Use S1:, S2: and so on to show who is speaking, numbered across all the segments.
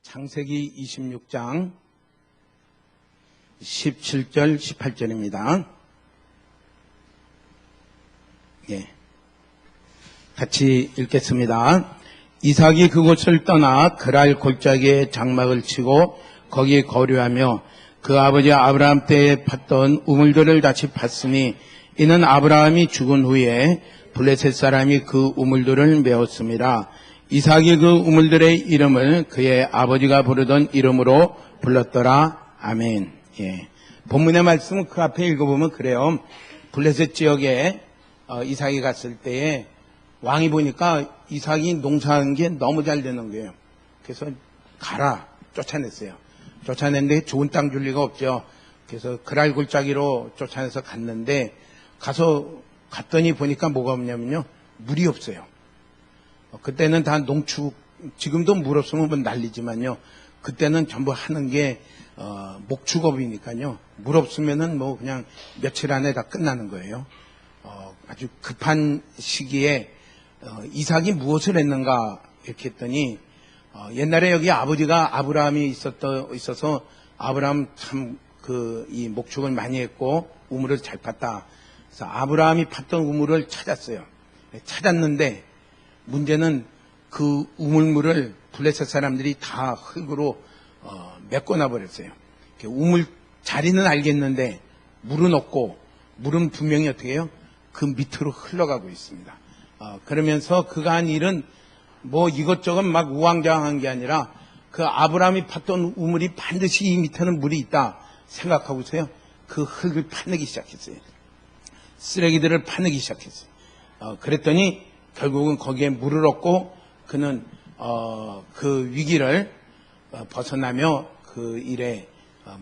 S1: 창세기 26장 17절 18절입니다. 같이 읽겠습니다. 이삭이 그곳을 떠나 그랄 골짜기에 장막을 치고 거기 거류하며 그 아버지 아브라함 때에 팠던 우물들을 다시 팠으니 이는 아브라함이 죽은 후에 블레셋 사람이 그 우물들을 메웠습니다. 이삭이 그 우물들의 이름을 그의 아버지가 부르던 이름으로 불렀더라. 아멘. 본문의 말씀은 그 앞에 읽어보면 그래요. 블레셋 지역에 이삭이 갔을 때에 왕이 보니까 이삭이 농사하는 게 너무 잘 되는 거예요. 그래서 가라 쫓아냈어요. 쫓아냈는데 좋은 땅 줄 리가 없죠. 그래서 그랄 골짜기로 쫓아내서 갔는데 갔더니 보니까 뭐가 없냐면요, 물이 없어요. 그때는 다 농축, 지금도 물 없으면 뭐 난리지만요, 그때는 전부 하는 게 목축업이니까요, 물 없으면은 뭐 그냥 며칠 안에 다 끝나는 거예요. 아주 급한 시기에 이삭이 무엇을 했는가 이렇게 했더니 옛날에 여기 아버지가 아브라함이 있어서 아브라함 참 이 목축을 많이 했고 우물을 잘 팠다. 그래서 아브라함이 팠던 우물을 찾았어요. 찾았는데 문제는 그 우물물을 블레셋 사람들이 다 흙으로 메꿔놔 버렸어요. 우물 자리는 알겠는데 물은 없고, 물은 분명히 어떻게 해요? 그 밑으로 흘러가고 있습니다. 그러면서 그가 한 일은 뭐 이것저것 막 우왕좌왕한 게 아니라 그 아브라함이 팠던 우물이 반드시 이 밑에는 물이 있다 생각하고서요, 그 흙을 파내기 시작했어요. 쓰레기들을 파내기 시작했어요. 그랬더니 결국은 거기에 물을 얻고 그는 그 위기를 벗어나며 그 일에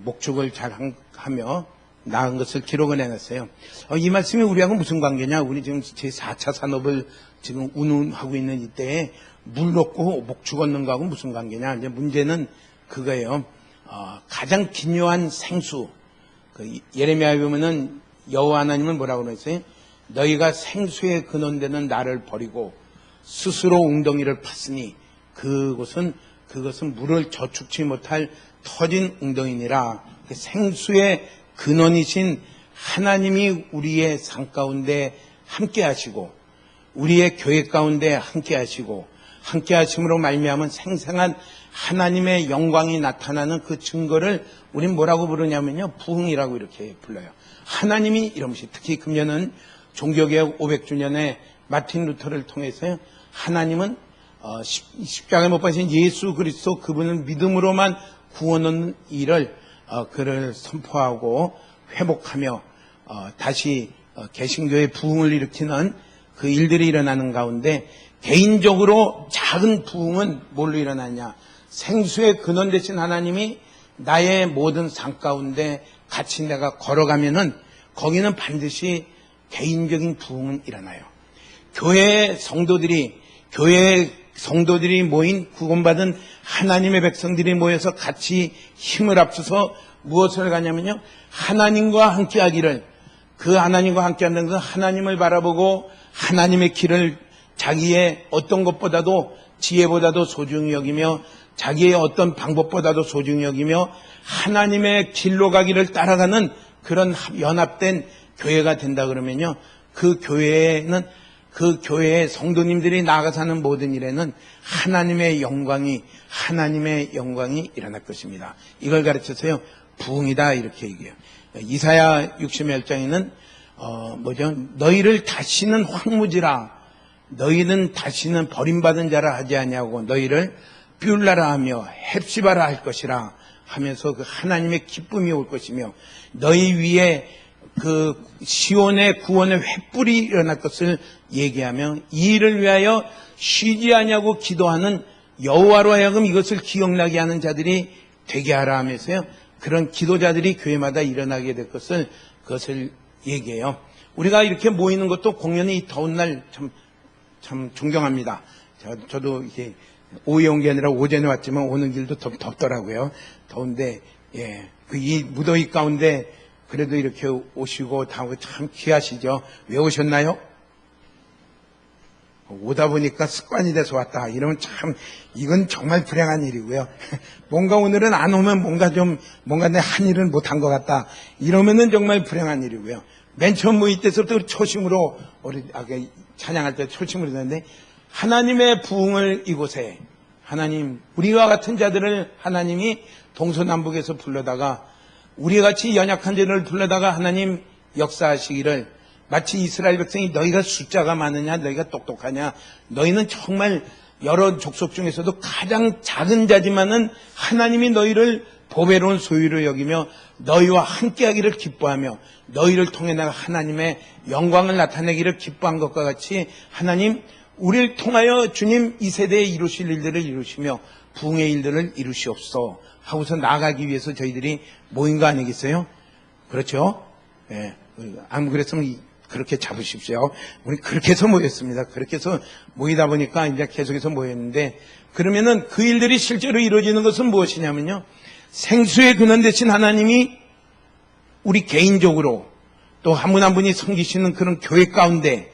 S1: 목축을 잘 하며 나은 것을 기록을 해놨어요. 이 말씀이 우리하고 무슨 관계냐? 우리 지금 제4차 산업을 지금 운운하고 있는 이때에 물 얻고 목축 얻는 거하고 무슨 관계냐? 이제 문제는 그거예요. 가장 기묘한 생수. 예레미야에 보면은 여호와 하나님은 뭐라고 그랬어요? 너희가 생수에 근원되는 나를 버리고 스스로 웅덩이를 팠으니 그것은 물을 저축치 못할 터진 웅덩이니라. 생수의 근원이신 하나님이 우리의 삶 가운데 함께 하시고 우리의 교회 가운데 함께 하시고 함께 하심으로 말미암은 생생한 하나님의 영광이 나타나는 그 증거를 우린 뭐라고 부르냐면요, 부흥이라고 이렇게 불러요. 하나님이 이러면서 특히 금년은 종교개혁 500주년에 마틴 루터를 통해서요, 하나님은 십자가에 못 박히신 예수 그리스도 그분을 믿음으로만 구원 얻는 일을 그를 선포하고 회복하며 다시 개신교의 부흥을 일으키는 그 일들이 일어나는 가운데 개인적으로 작은 부흥은 뭘로 일어나냐? 생수의 근원 되신 하나님이 나의 모든 삶 가운데 같이 내가 걸어가면은 거기는 반드시 개인적인 부흥은 일어나요. 교회 성도들이 모인 구원받은 하나님의 백성들이 모여서 같이 힘을 합쳐서 무엇을 가냐면요, 하나님과 함께 하기를, 그 하나님과 함께 한다는 것은 하나님을 바라보고 하나님의 길을 자기의 어떤 것보다도 지혜보다도 소중히 여기며 자기의 어떤 방법보다도 소중히 여기며 하나님의 길로 가기를 따라가는 그런 연합된 교회가 된다 그러면요, 그 교회에는 그 교회의 성도님들이 나아가서 하는 모든 일에는 하나님의 영광이 일어날 것입니다. 이걸 가르쳐서요, 부흥이다 이렇게 얘기해요. 이사야 61장에는 너희를 다시는 황무지라, 너희는 다시는 버림받은 자라 하지 아니하고 너희를 뷸라라 하며 헵시바라 할 것이라 하면서 그 하나님의 기쁨이 올 것이며 너희 위에 그 시온의 구원의 횃불이 일어날 것을 얘기하며 이 일을 위하여 쉬지 아니하고 기도하는 여호와로 하여금 이것을 기억나게 하는 자들이 되게 하라 하면서요, 그런 기도자들이 교회마다 일어나게 될 그것을 얘기해요. 우리가 이렇게 모이는 것도 공연이 이 더운 날 참 존경합니다. 저도 이렇게 오후에 온 게 아니라 오전에 왔지만 오는 길도 덥더라고요. 더운데, 이 무더위 가운데 그래도 이렇게 오시고 다 참 귀하시죠. 왜 오셨나요? 오다 보니까 습관이 돼서 왔다. 이러면 참, 이건 정말 불행한 일이고요. 뭔가 오늘은 안 오면 뭔가 내 한 일은 못한 것 같다. 이러면은 정말 불행한 일이고요. 맨 처음 모일 때부터 초심으로, 찬양할 때 초심으로 했는데, 하나님의 부흥을 이곳에, 하나님, 우리와 같은 자들을 하나님이 동서남북에서 불러다가, 우리와 같이 연약한 자들을 불러다가 하나님 역사하시기를, 마치 이스라엘 백성이 너희가 숫자가 많으냐, 너희가 똑똑하냐, 너희는 정말 여러 족속 중에서도 가장 작은 자지만은 하나님이 너희를 보배로운 소유로 여기며 너희와 함께하기를 기뻐하며 너희를 통해 내가 하나님의 영광을 나타내기를 기뻐한 것과 같이 하나님 우리를 통하여 주님 이 세대에 이루실 일들을 이루시며 부흥의 일들을 이루시옵소서 하고서 나아가기 위해서 저희들이 모인 거 아니겠어요? 그렇죠? 예. 안 그랬으면 그렇게 잡으십시오. 우리 그렇게 해서 모였습니다. 그렇게 해서 모이다 보니까 이제 계속해서 모였는데, 그러면은 그 일들이 실제로 이루어지는 것은 무엇이냐면요. 생수의 근원 되신 하나님이 우리 개인적으로 또 한 분 한 분이 섬기시는 그런 교회 가운데,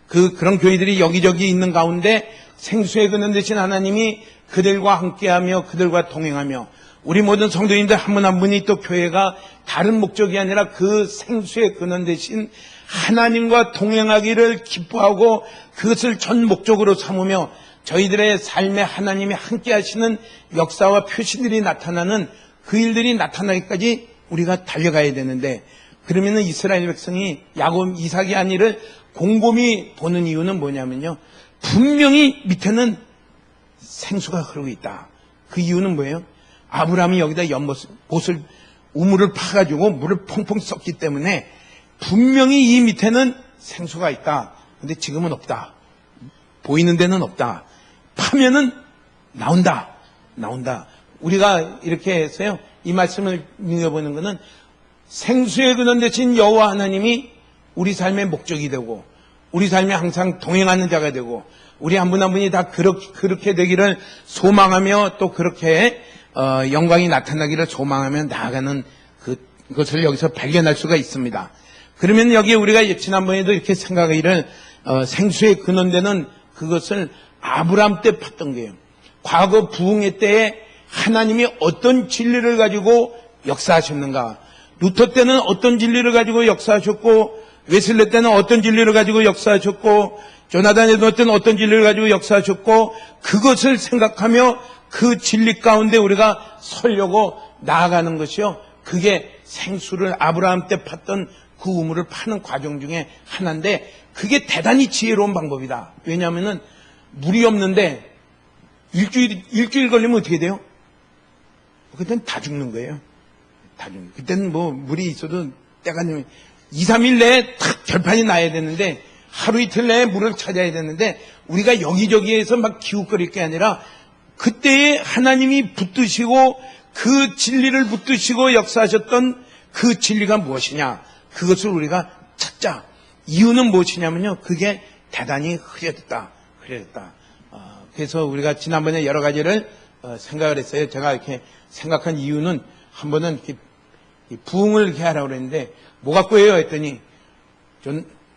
S1: 그런 교회들이 여기저기 있는 가운데 생수의 근원 되신 하나님이 그들과 함께하며 그들과 동행하며 우리 모든 성도인들 한 분 한 분이 또 교회가 다른 목적이 아니라 그 생수의 근원 되신 하나님과 동행하기를 기뻐하고 그것을 전 목적으로 삼으며 저희들의 삶에 하나님이 함께 하시는 역사와 표시들이 나타나는 그 일들이 나타나기까지 우리가 달려가야 되는데, 그러면은 이스라엘 백성이 야곱, 이삭이 한 일을 곰곰이 보는 이유는 뭐냐면요. 분명히 밑에는 생수가 흐르고 있다. 그 이유는 뭐예요? 아브라함이 여기다 연못을, 우물을 파가지고 물을 펑펑 썼기 때문에 분명히 이 밑에는 생수가 있다. 근데 지금은 없다. 보이는 데는 없다. 파면은 나온다. 우리가 이렇게 해서요. 이 말씀을 읽어보는 것은 생수의 근원 되신 여호와 하나님이 우리 삶의 목적이 되고 우리 삶에 항상 동행하는 자가 되고 우리 한 분 한 분이 다 그렇게 되기를 소망하며 또 그렇게 영광이 나타나기를 소망하며 나아가는 그것을 여기서 발견할 수가 있습니다. 그러면 여기에 우리가 지난번에도 이렇게 생각하기를 생수의 근원되는 그것을 아브라함 때 봤던 거예요. 과거 부흥의 때에 하나님이 어떤 진리를 가지고 역사하셨는가. 루터 때는 어떤 진리를 가지고 역사하셨고 웨슬레 때는 어떤 진리를 가지고 역사하셨고 조나단 에드워 때는 어떤 진리를 가지고 역사하셨고 그것을 생각하며 그 진리 가운데 우리가 서려고 나아가는 것이요. 그게 생수를 아브라함 때 팠던 그 우물을 파는 과정 중에 하나인데 그게 대단히 지혜로운 방법이다. 왜냐하면은 물이 없는데 일주일 걸리면 어떻게 돼요? 그때는 다 죽는 거예요. 그때는 뭐 물이 있어도 때가 되면 2, 3일 내에 탁 결판이 나야 되는데 하루 이틀 내에 물을 찾아야 되는데 우리가 여기저기에서 막 기웃거릴 게 아니라 그때에 하나님이 붙드시고 그 진리를 붙드시고 역사하셨던 그 진리가 무엇이냐, 그것을 우리가 찾자. 이유는 무엇이냐면요, 그게 대단히 흐려졌다. 그래서 우리가 지난번에 여러 가지를 생각을 했어요. 제가 이렇게 생각한 이유는 한 번은 이렇게 부흥을 이렇게 하라고 그랬는데 뭐 갖고 해요 했더니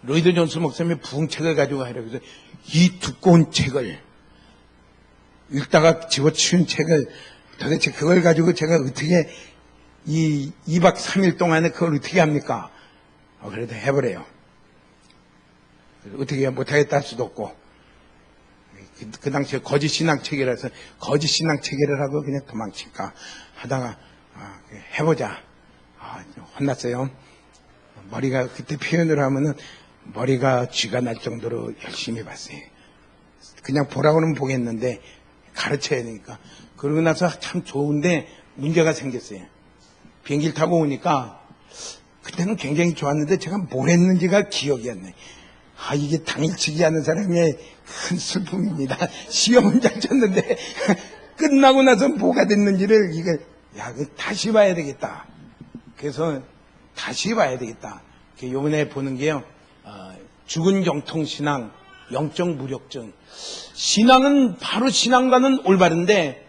S1: 로이드 존스 목사님의 부흥책을 가지고 하라고 해서 이 두꺼운 책을 읽다가 집어치운 책을 도대체 그걸 가지고 제가 어떻게 이 2박 3일 동안에 그걸 어떻게 합니까? 그래도 해보래요. 어떻게 못하겠다 할 수도 없고 그 당시에 거짓신앙 체계라서 거짓신앙 체계를 하고 그냥 도망칠까 하다가 해보자. 혼났어요. 머리가 그때 표현을 하면은 머리가 쥐가 날 정도로 열심히 봤어요. 그냥 보라고는 보겠는데 가르쳐야 되니까. 그러고 나서 참 좋은데 문제가 생겼어요. 비행기를 타고 오니까 그때는 굉장히 좋았는데 제가 뭘 했는지가 기억이 안 나요. 이게 당일치기 하는 사람의 큰 슬픔입니다. 시험은 잘 쳤는데 끝나고 나서 뭐가 됐는지를 다시 봐야 되겠다. 그래서 다시 봐야 되겠다. 요번에 보는 게요. 죽은 정통신앙, 영적 무력증. 신앙은 바로 신앙과는 올바른데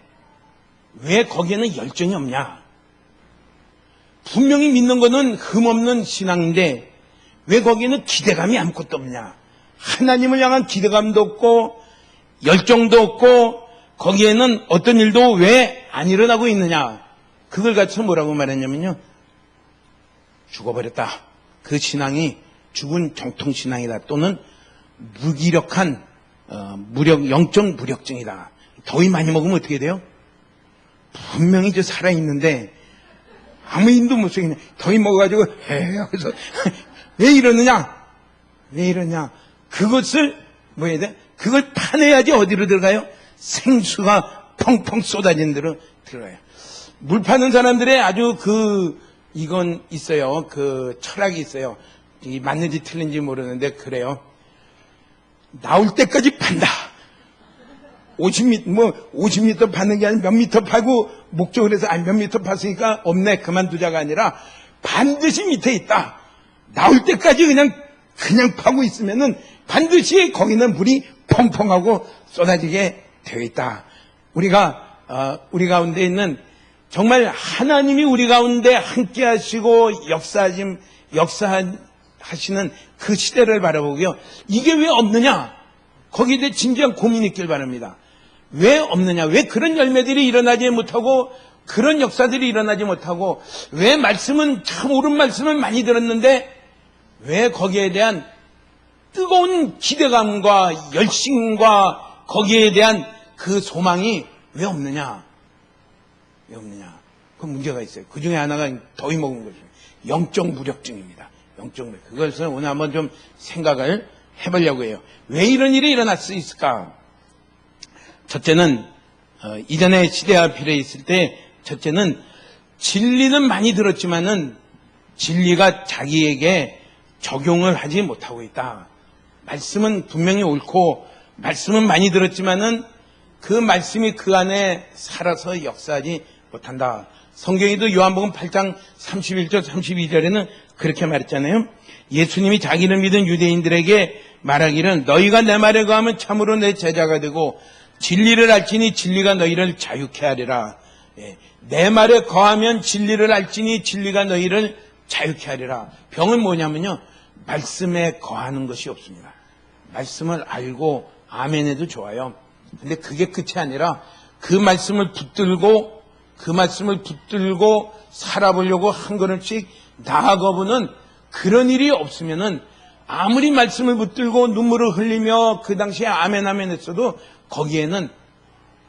S1: 왜 거기에는 열정이 없냐? 분명히 믿는 거는 흠없는 신앙인데 왜 거기에는 기대감이 아무것도 없냐? 하나님을 향한 기대감도 없고 열정도 없고 거기에는 어떤 일도 왜 안 일어나고 있느냐, 그걸 가지고 뭐라고 말했냐면요, 죽어버렸다. 그 신앙이 죽은 정통신앙이다, 또는 무기력한 영적 무력증이다. 더위 많이 먹으면 어떻게 돼요? 분명히 저 살아있는데 아무 힘도 못 쓰겠네. 더위 먹어가지고 그래서 왜 이러느냐, 왜 이러냐, 그것을 뭐 해야 돼? 그걸 파내야지. 어디로 들어가요? 생수가 펑펑 쏟아지는 데로 들어가요. 물 파는 사람들의 아주 이건 있어요. 그 철학이 있어요. 이 맞는지 틀린지 모르는데 그래요. 나올 때까지 판다. 50m 파는 게 아니라 몇 미터 파고 목적을 해서 몇 미터 팠으니까 없네, 그만두자가 아니라 반드시 밑에 있다. 나올 때까지 그냥 파고 있으면은 반드시 거기는 물이 펑펑하고 쏟아지게 되어 있다. 우리 가운데 있는 정말 하나님이 우리 가운데 함께 하시고 역사하시는 그 시대를 바라보고요, 이게 왜 없느냐, 거기에 대해 진지한 고민이 있길 바랍니다. 왜 없느냐, 왜 그런 열매들이 일어나지 못하고 그런 역사들이 일어나지 못하고, 왜 말씀은 참 옳은 말씀을 많이 들었는데 왜 거기에 대한 뜨거운 기대감과 열심과 거기에 대한 그 소망이 왜 없느냐, 왜 없느냐, 그 문제가 있어요. 그 중에 하나가 더위 먹은 거죠. 영적 무력증입니다. 영적 무력. 그것을 오늘 한번 좀 생각을 해보려고 해요. 왜 이런 일이 일어날 수 있을까? 첫째는 이전에 시대와 필요에 있을 때, 첫째는 진리는 많이 들었지만은 진리가 자기에게 적용을 하지 못하고 있다. 말씀은 분명히 옳고 말씀은 많이 들었지만은 그 말씀이 그 안에 살아서 역사하지 못한다. 성경에도 요한복음 8장 31절 32절에는 그렇게 말했잖아요. 예수님이 자기를 믿은 유대인들에게 말하기를, 너희가 내 말에 거하면 참으로 내 제자가 되고 진리를 알지니 진리가 너희를 자유케 하리라. 내 말에 거하면 진리를 알지니 진리가 너희를 자유케 하리라. 병은 뭐냐면요, 말씀에 거하는 것이 없습니다. 말씀을 알고 아멘해도 좋아요. 근데 그게 끝이 아니라 그 말씀을 붙들고 살아보려고 한 걸음씩 나아가보는 그런 일이 없으면은 아무리 말씀을 붙들고 눈물을 흘리며 그 당시에 아멘 했어도 거기에는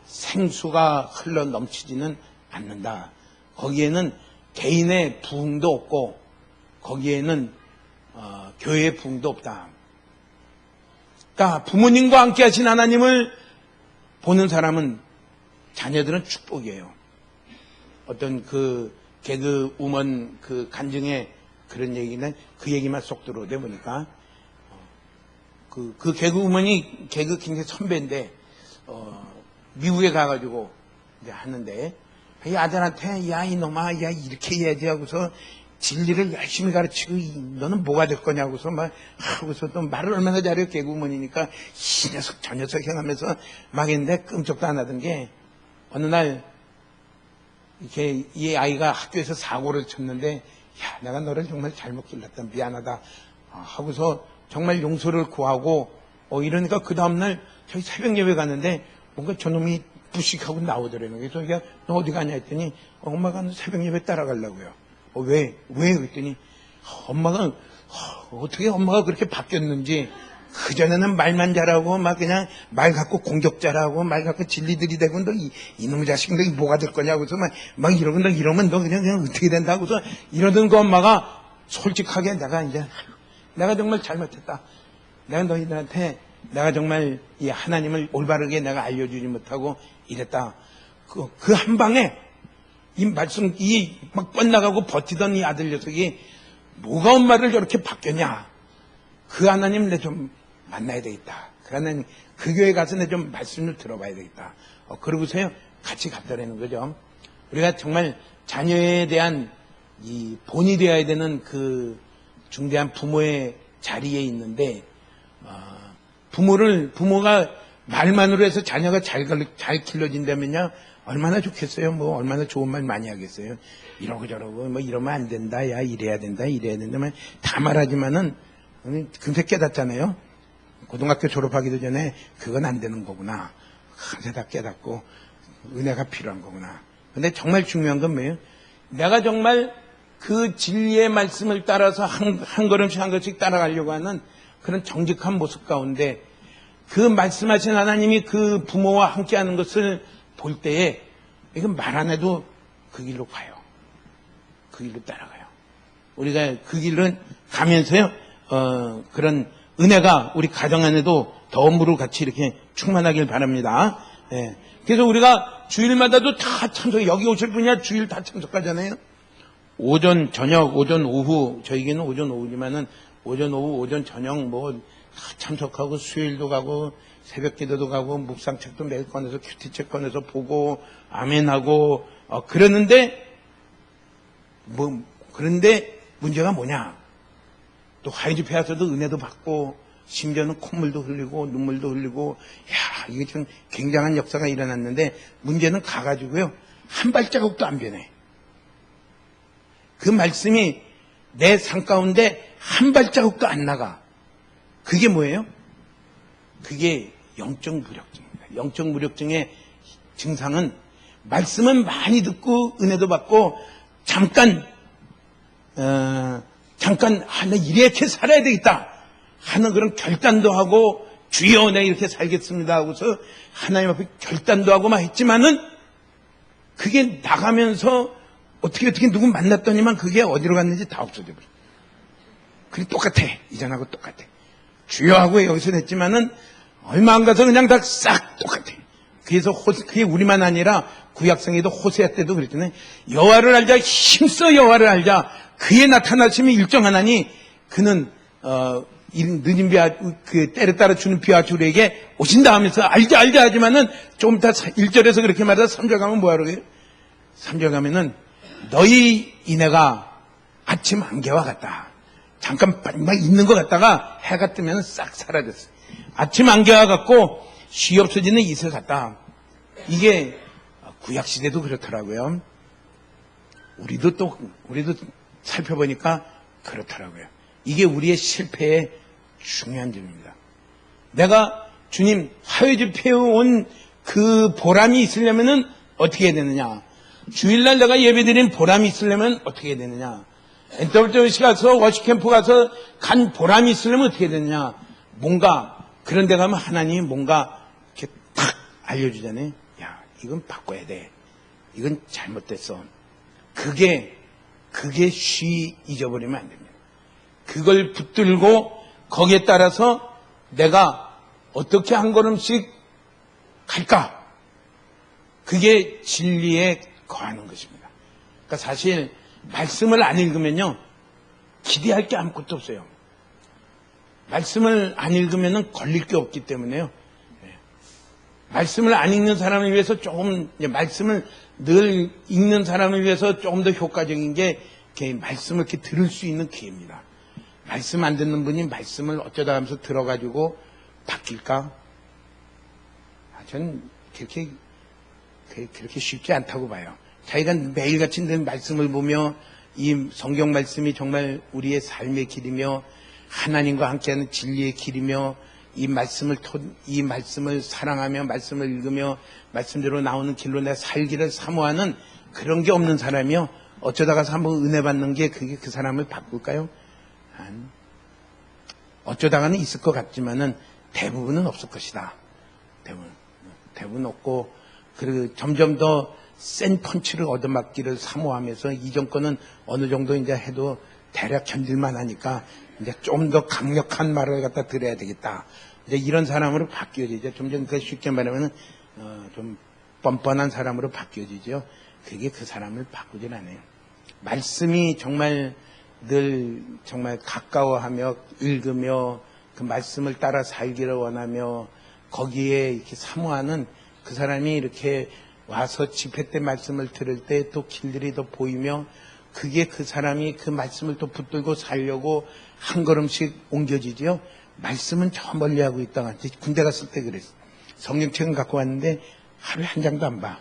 S1: 생수가 흘러 넘치지는 않는다. 거기에는 개인의 부흥도 없고 거기에는 교회의 부흥도 없다. 그러니까 부모님과 함께 하신 하나님을 보는 사람은, 자녀들은 축복이에요. 어떤 그 개그 우먼 그 간증에 그런 얘기는 그 얘기만 쏙 들어오다 보니까 그 개그 우먼이 개그 굉장히 선배인데 미국에 가가지고 이제 하는데 이 아들한테, 야 이놈아, 야 이렇게 해야지 하고서 진리를 열심히 가르치고 너는 뭐가 될 거냐고서 막 하고서 또 말을 얼마나 잘해요. 개그우먼이니까 이 녀석 저 녀석 해가면서 막 했는데 끔찍도 안 하던 게, 어느 날 이렇게 이 아이가 학교에서 사고를 쳤는데, 야 내가 너를 정말 잘못 길렀다, 미안하다 하고서 정말 용서를 구하고 이러니까 그 다음날 저희 새벽 예배 갔는데 뭔가 저놈이 부식하고 나오더래요. 그래서 야 너 어디 가냐 했더니 엄마가 새벽 예배 따라가려고요. 왜? 그랬더니 엄마가 어떻게 엄마가 그렇게 바뀌었는지, 그전에는 말만 잘하고 막 그냥 말 갖고 공격자라고 말 갖고 진리들이 되고 너 이놈의 자식 너 뭐가 될 거냐고서 막 이러고 너 이러면 너 그냥 어떻게 된다고서 이러던 그 엄마가 솔직하게 내가 정말 잘못했다. 내가 너희들한테 내가 정말 이 하나님을 올바르게 내가 알려주지 못하고 이랬다. 그 한 방에 이 말씀, 막 뻗나가고 버티던 이 아들 녀석이 뭐가 엄마를 저렇게 바뀌었냐. 그 하나님 내 좀 만나야 되겠다. 그 하나님, 그 교회 가서 내 좀 말씀을 들어봐야 되겠다. 그러고서요, 같이 갔다라는 거죠. 우리가 정말 자녀에 대한 이 본이 되어야 되는 그 중대한 부모의 자리에 있는데, 부모가 말만으로 해서 자녀가 잘 길러진다면요, 얼마나 좋겠어요. 얼마나 좋은 말 많이 하겠어요. 이러고 저러고 이러면 안 된다, 야 이래야 된다 다 말하지만은 금세 깨닫잖아요. 고등학교 졸업하기도 전에 그건 안 되는 거구나. 그새 다 깨닫고 은혜가 필요한 거구나. 근데 정말 중요한 건 뭐예요? 내가 정말 그 진리의 말씀을 따라서 한 걸음씩 한 걸음씩 따라가려고 하는 그런 정직한 모습 가운데 그 말씀하신 하나님이 그 부모와 함께하는 것을 볼 때에 이건 말 안 해도 그 길로 가요. 그 길로 따라가요. 우리가 그 길을 가면서요, 그런 은혜가 우리 가정 안에도 덤으로 같이 이렇게 충만하길 바랍니다. 예. 그래서 우리가 주일마다도 다 참석, 여기 오실 분이야 주일 다 참석하잖아요. 오전, 저녁, 오전, 오후, 저에게는 오전, 오후지만은 오전, 오후, 오전, 저녁 뭐 다 참석하고 수요일도 가고 새벽 기도도 가고 묵상책도 매일 꺼내서 큐티책 꺼내서 보고 아멘하고 그러는데 그런데 문제가 뭐냐? 또 화해 집회 와서도 은혜도 받고 심지어는 콧물도 흘리고 눈물도 흘리고 야 이게 좀 굉장한 역사가 일어났는데 문제는 가가지고요 한 발자국도 안 변해. 그 말씀이 내 삶 가운데 한 발자국도 안 나가. 그게 뭐예요? 그게 영적 무력증입니다. 영적 무력증의 증상은 말씀은 많이 듣고 은혜도 받고 잠깐 나 이렇게 살아야 되겠다 하는 그런 결단도 하고 주여 내가 이렇게 살겠습니다 하고서 하나님 앞에 결단도 하고 막 했지만은 그게 나가면서 어떻게 누구 만났더니만 그게 어디로 갔는지 다 없어져 버려. 그게 똑같아. 이전하고 똑같아. 주여 하고 여기서 냈지만은 얼마 안 가서 그냥 다 싹 똑같아. 그래서 그게 우리만 아니라 구약성에도 호세아 때도 그랬잖아요. 여호와를 알자, 힘써 여호와를 알자. 그의 나타나심이 일정하나니 그는 늦은 비와 그 때를 따라 주는 비와 주에게 오신다 하면서 알자 하지만은 조금 더 1절에서 그렇게 말해서 3절 가면 뭐하러 그래요? 3절 가면은 너희 인애가 아침 안개와 같다. 잠깐 막 있는 것 같다가 해가 뜨면 싹 사라졌어. 아침 안개와 같고 쉬 없어지는 이슬 같다. 이게 구약시대도 그렇더라고요. 우리도 살펴보니까 그렇더라고요. 이게 우리의 실패의 중요한 점입니다. 내가 주님 화요 집회에 온 그 보람이 있으려면은 어떻게 해야 되느냐? 주일날 내가 예배드린 보람이 있으려면 어떻게 해야 되느냐? NWC 가서 워시캠프 가서 간 보람이 있으려면 어떻게 해야 되느냐? 뭔가 그런 데 가면 하나님이 뭔가 이렇게 탁 알려주잖아요. 야, 이건 바꿔야 돼. 이건 잘못됐어. 그게 쉬 잊어버리면 안 됩니다. 그걸 붙들고 거기에 따라서 내가 어떻게 한 걸음씩 갈까? 그게 진리에 거하는 것입니다. 그러니까 사실 말씀을 안 읽으면요 기대할 게 아무것도 없어요. 말씀을 안 읽으면은 걸릴 게 없기 때문에요. 말씀을 안 읽는 사람을 위해서 조금 말씀을 늘 읽는 사람을 위해서 조금 더 효과적인 게 이렇게 말씀을 이렇게 들을 수 있는 기회입니다. 말씀 안 듣는 분이 말씀을 어쩌다 하면서 들어가지고 바뀔까? 전 그렇게 쉽지 않다고 봐요. 자기가 매일같이 늘 말씀을 보며 이 성경 말씀이 정말 우리의 삶의 길이며 하나님과 함께하는 진리의 길이며 이 말씀을 사랑하며 말씀을 읽으며 말씀대로 나오는 길로 내가 살기를 사모하는 그런 게 없는 사람이요. 어쩌다가 한번 은혜 받는 게 그게 그 사람을 바꿀까요? 어쩌다가는 있을 것 같지만은 대부분은 없을 것이다. 대부분 없고 그리고 점점 더 센 펀치를 얻어맞기를 사모하면서 이 정권은 어느 정도 이제 해도 대략 견딜만 하니까 이제 좀 더 강력한 말을 갖다 들어야 되겠다. 이제 이런 사람으로 바뀌어지죠. 점점 그 쉽게 말하면 좀 뻔뻔한 사람으로 바뀌어지죠. 그게 그 사람을 바꾸질 않아요. 말씀이 정말 늘 정말 가까워하며 읽으며 그 말씀을 따라 살기를 원하며 거기에 이렇게 사모하는 그 사람이 이렇게 와서 집회 때 말씀을 들을 때 또 길들이 더 보이며 그게 그 사람이 그 말씀을 또 붙들고 살려고 한 걸음씩 옮겨지지요. 말씀은 저 멀리 하고 있다가 군대 갔을 때 그랬어. 성경책은 갖고 왔는데 하루에 한 장도 안 봐.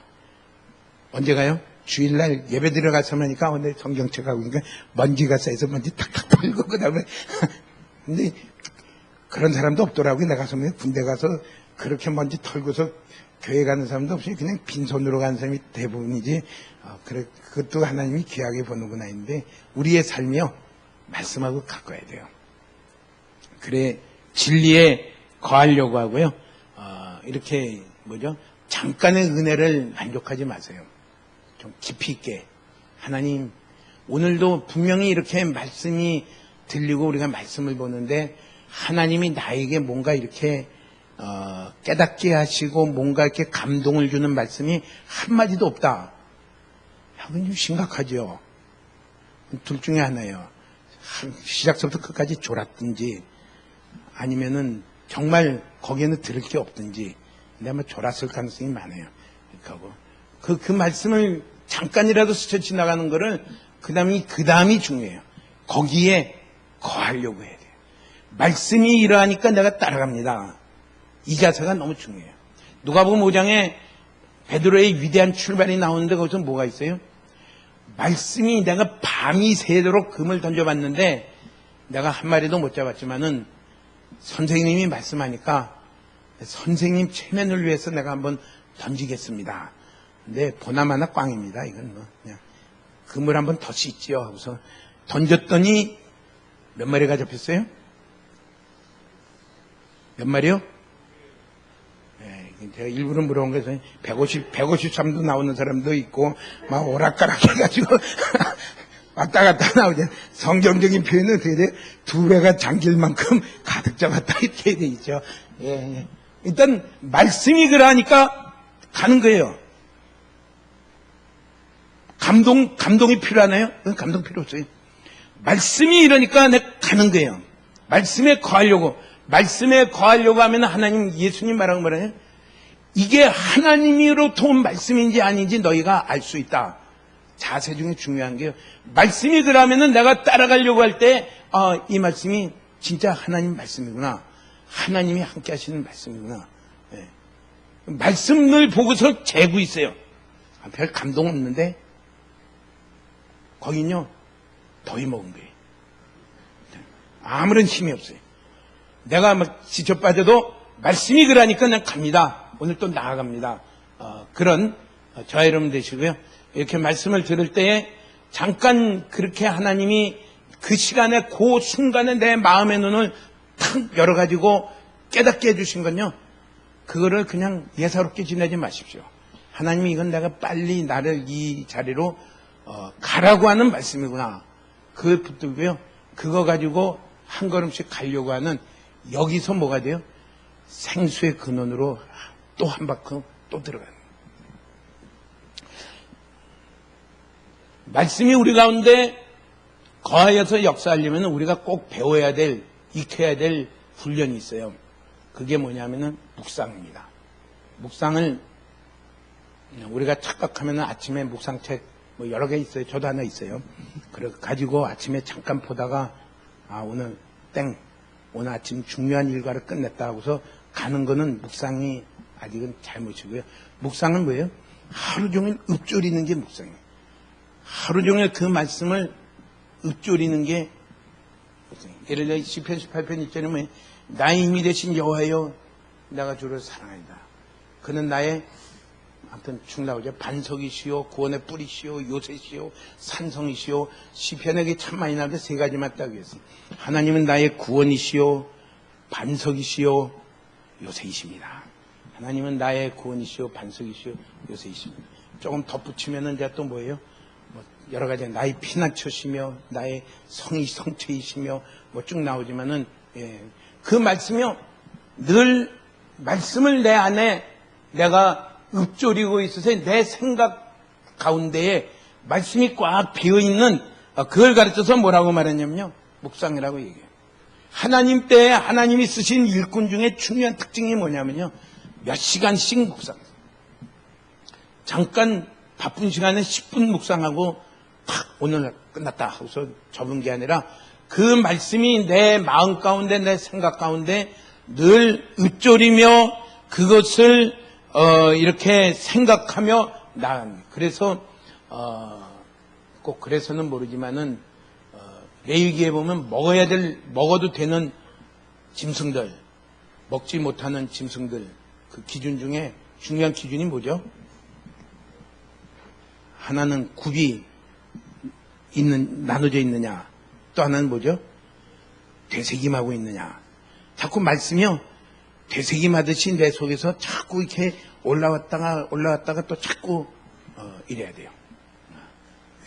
S1: 언제 가요? 주일날 예배 들어가서 하니까 오늘 성경책 하고 있으니까 먼지가 쌓여서 먼지 탁탁 털고 그다음에 근데 그런 사람도 없더라고요. 내가 군대 가서 그렇게 먼지 털고서 교회 가는 사람도 없이 그냥 빈손으로 가는 사람이 대부분이지. 그래, 그것도 하나님이 귀하게 보는구나 했는데, 우리의 삶이요, 말씀하고 가까워야 돼요. 그래, 진리에 거하려고 하고요. 이렇게 잠깐의 은혜를 만족하지 마세요. 좀 깊이 있게. 하나님, 오늘도 분명히 이렇게 말씀이 들리고 우리가 말씀을 보는데, 하나님이 나에게 뭔가 이렇게 깨닫게 하시고 뭔가 이렇게 감동을 주는 말씀이 한마디도 없다. 이건 좀 심각하죠. 둘 중에 하나예요. 시작서부터 끝까지 졸았든지 아니면은 정말 거기에는 들을 게 없든지. 근데 아마 졸았을 가능성이 많아요. 그 말씀을 잠깐이라도 스쳐 지나가는 거를 그 다음이 중요해요. 거기에 거하려고 해야 돼요. 말씀이 이러하니까 내가 따라갑니다. 이 가사가 너무 중요해요. 누가복음 5장에 베드로의 위대한 출발이 나오는데 거기서 뭐가 있어요? 말씀이 내가 밤이 새도록 금을 던져봤는데 내가 한 마리도 못 잡았지만은 선생님이 말씀하니까 선생님 체면을 위해서 내가 한번 던지겠습니다. 근데 보나마나 꽝입니다. 이건 그냥 금을 한번 더 씻지요 하고서 던졌더니 몇 마리가 잡혔어요? 몇 마리요? 네, 제가 일부러 물어본 거에서 153도 나오는 사람도 있고, 막 오락가락 해가지고, 왔다 갔다 나오죠. 성경적인 표현은 어떻게 돼? 두 배가 잠길 만큼 가득 잡았다, 이렇게 돼 있죠. 예. 일단, 말씀이 그러하니까 가는 거예요. 감동이 필요하나요? 감동 필요 없어요. 말씀이 이러니까 내가 가는 거예요. 말씀에 거하려고 하면 하나님, 예수님 말하는 거라요. 이게 하나님으로부터 온 말씀인지 아닌지 너희가 알 수 있다. 자세 중에 중요한 게요. 말씀이 그러면은 내가 따라가려고 할 때, 이 말씀이 진짜 하나님 말씀이구나. 하나님이 함께 하시는 말씀이구나. 예. 말씀을 보고서 재고 있어요. 별 감동 없는데, 거긴요, 더위 먹은 거예요. 아무런 힘이 없어요. 내가 막 지쳐 빠져도 말씀이 그러니까 난 갑니다. 오늘 또 나아갑니다. 그런 저와 여러분 되시고요. 이렇게 말씀을 들을 때에 잠깐 그렇게 하나님이 그 시간에 그 순간에 내 마음의 눈을 탁 열어가지고 깨닫게 해주신 건요. 그거를 그냥 예사롭게 지내지 마십시오. 하나님이 이건 내가 빨리 나를 이 자리로 가라고 하는 말씀이구나. 그걸 붙들고요. 그거 가지고 한 걸음씩 가려고 하는 여기서 뭐가 돼요? 생수의 근원으로 또 한 바퀴 또 들어가는 거예요. 말씀이 우리 가운데 거하여서 역사하려면 우리가 꼭 배워야 될, 익혀야 될 훈련이 있어요. 그게 뭐냐면은 묵상입니다. 묵상을 우리가 착각하면 아침에 묵상책 뭐 여러 개 있어요. 저도 하나 있어요. 그래 가지고 아침에 잠깐 보다가 오늘 오늘 아침 중요한 일과를 끝냈다 하고서 가는 거는 묵상이 아직은 잘못이고요. 묵상은 뭐예요? 하루 종일 읊조리는 게 묵상이에요. 하루 종일 그 말씀을 읊조리는 게 묵상이에요. 예를 들어 시편 18편 1절에 뭐예요? 나의 힘이 되신 여호와여 내가 주를 사랑한다. 그는 나의 아무튼 쭉 나오죠. 반석이시오, 구원의 뿌리시오, 요새시오, 산성이시오. 시편에 참 많이 나오는데 세 가지만 딱 했어요. 하나님은 나의 구원이시오, 반석이시오, 요새이십니다. 하나님은 나의 구원이시오, 반석이시오, 요새이십니다. 조금 덧붙이면은 이제 또 뭐예요? 여러 가지 나의 피난처시며 나의 성체이시며 뭐 쭉 나오지만은 그 말씀이요 늘 말씀을 내 안에 내가 읊조리고 있어서 내 생각 가운데에 말씀이 꽉 비어있는 그걸 가르쳐서 뭐라고 말했냐면요 묵상이라고 얘기해요. 하나님 때에 하나님이 쓰신 일꾼 중에 중요한 특징이 뭐냐면요 몇 시간씩 묵상. 잠깐 바쁜 시간에 10분 묵상하고 탁 오늘 끝났다 하고서 접은 게 아니라 그 말씀이 내 마음 가운데 내 생각 가운데 늘 읊조리며 그것을 이렇게 생각하며 나갑니다. 그래서 꼭 그래서는 모르지만은 레위기에 보면 먹어도 되는 짐승들, 먹지 못하는 짐승들, 그 기준 중에 중요한 기준이 뭐죠? 하나는 굽이 나눠져 있느냐, 또 하나는 뭐죠? 되새김하고 있느냐. 자꾸 말씀이요, 되새김하듯이 내 속에서 자꾸 이렇게 올라왔다가 또 자꾸 이래야 돼요.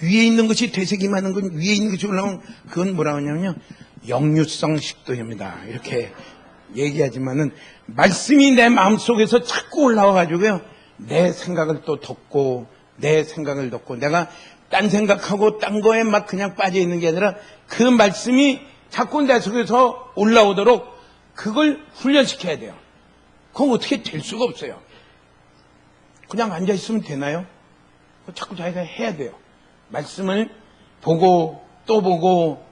S1: 위에 있는 것이 되새김하는 건, 위에 있는 것이 올라오면 그건 뭐라고 하냐면요, 역류성 식도염이다, 이렇게 얘기하지만은, 말씀이 내 마음속에서 자꾸 올라와가지고요, 내 생각을 또 덮고 내가 딴 생각하고 딴 거에 막 그냥 빠져 있는 게 아니라, 그 말씀이 자꾸 내 속에서 올라오도록 그걸 훈련시켜야 돼요. 그건 어떻게 될 수가 없어요. 그냥 앉아있으면 되나요? 자꾸 자기가 해야 돼요. 말씀을 보고 또 보고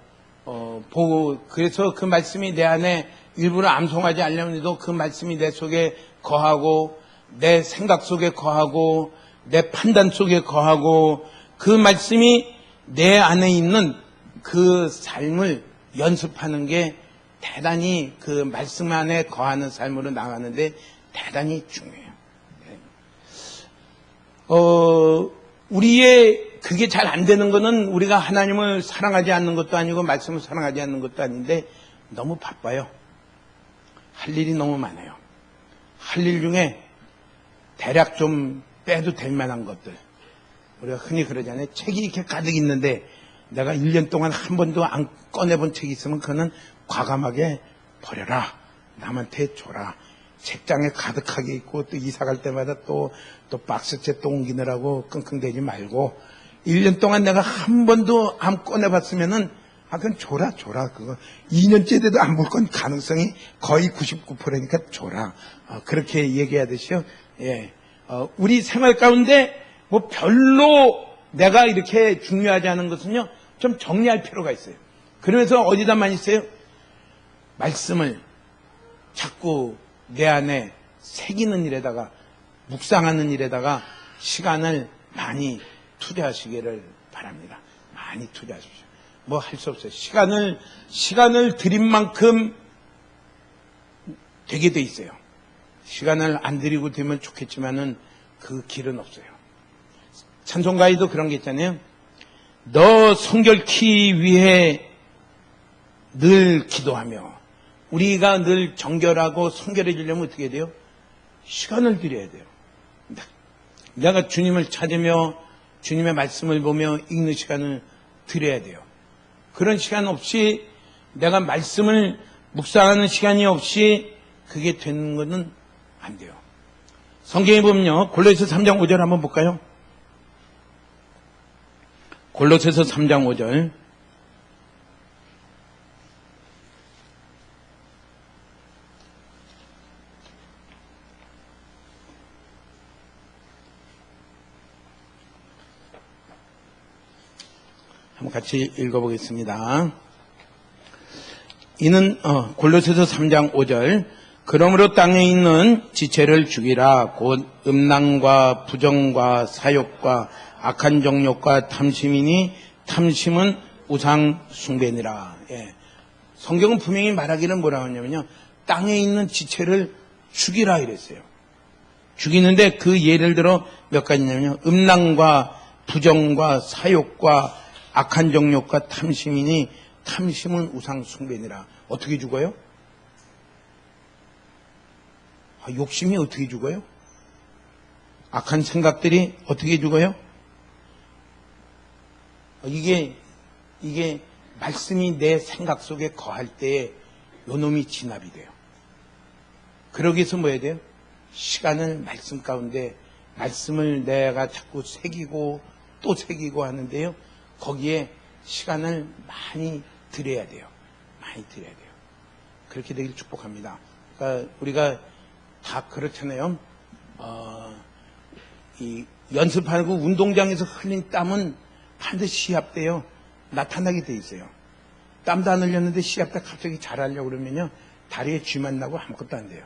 S1: 그래서 그 말씀이 내 안에 일부러 암송하지 않으려면 해도 그 말씀이 내 속에 거하고, 내 생각 속에 거하고, 내 판단 속에 거하고, 그 말씀이 내 안에 있는 그 삶을 연습하는 게 대단히, 그 말씀 안에 거하는 삶으로 나가는데 대단히 중요해요. 우리의 그게 잘 안 되는 거는 우리가 하나님을 사랑하지 않는 것도 아니고 말씀을 사랑하지 않는 것도 아닌데, 너무 바빠요. 할 일이 너무 많아요. 할 일 중에 대략 좀 빼도 될 만한 것들, 우리가 흔히 그러잖아요. 책이 이렇게 가득 있는데 내가 1년 동안 한 번도 안 꺼내본 책이 있으면 그거는 과감하게 버려라, 남한테 줘라. 책장에 가득하게 있고 또 이사 갈 때마다 또 박스째 또 옮기느라고 끙끙대지 말고, 1년 동안 내가 한 번도 안 꺼내봤으면은 그건 줘라. 그거 2년째 돼도 안 볼 건 가능성이 거의 99%니까 줘라. 그렇게 얘기하듯이요. 예. 우리 생활 가운데 뭐 별로 내가 이렇게 중요하지 않은 것은요, 좀 정리할 필요가 있어요. 그러면서 어디다 많이 써요? 말씀을 자꾸 내 안에 새기는 일에다가, 묵상하는 일에다가 시간을 많이 투자하시기를 바랍니다. 많이 투자하십시오. 뭐 할 수 없어요. 시간을 드린 만큼 되게 돼 있어요. 시간을 안 들이고 되면 좋겠지만은 그 길은 없어요. 찬송가에도 그런 게 있잖아요. 너 성결케 위해 늘 기도하며. 우리가 늘 정결하고 성결해지려면 어떻게 해야 돼요? 시간을 드려야 돼요. 내가 주님을 찾으며 주님의 말씀을 보며 읽는 시간을 드려야 돼요. 그런 시간 없이, 내가 말씀을 묵상하는 시간이 없이 그게 되는 것은 안 돼요. 성경에 보면요, 골로새서 3장 5절 한번 볼까요? 골로새서 3장 5절. 한번 같이 읽어보겠습니다. 이는 골로새서 3장 5절. 그러므로 땅에 있는 지체를 죽이라. 곧 음란과 부정과 사욕과 악한 정욕과 탐심이니 탐심은 우상 숭배니라. 예. 성경은 분명히 말하기를 뭐라고 하냐면요, 땅에 있는 지체를 죽이라 이랬어요. 죽이는데 그 예를 들어 몇 가지냐면요, 음란과 부정과 사욕과 악한 정욕과 탐심이니 탐심은 우상 숭배니라. 어떻게 죽어요? 욕심이 어떻게 죽어요? 악한 생각들이 어떻게 죽어요? 이게 말씀이 내 생각 속에 거할 때에 요놈이 진압이 돼요. 그러기 위해서 뭐 해야 돼요? 시간을 말씀 가운데, 말씀을 내가 자꾸 새기고 또 새기고 하는데요, 거기에 시간을 많이 들여야 돼요. 많이 들여야 돼요. 그렇게 되길 축복합니다. 그러니까 우리가 다 그렇잖아요. 이 연습하고 운동장에서 흘린 땀은 반드시 시합 때요 나타나게 돼 있어요. 땀도 안 흘렸는데 시합 때 갑자기 잘하려고 그러면요, 다리에 쥐만 나고 아무것도 안 돼요.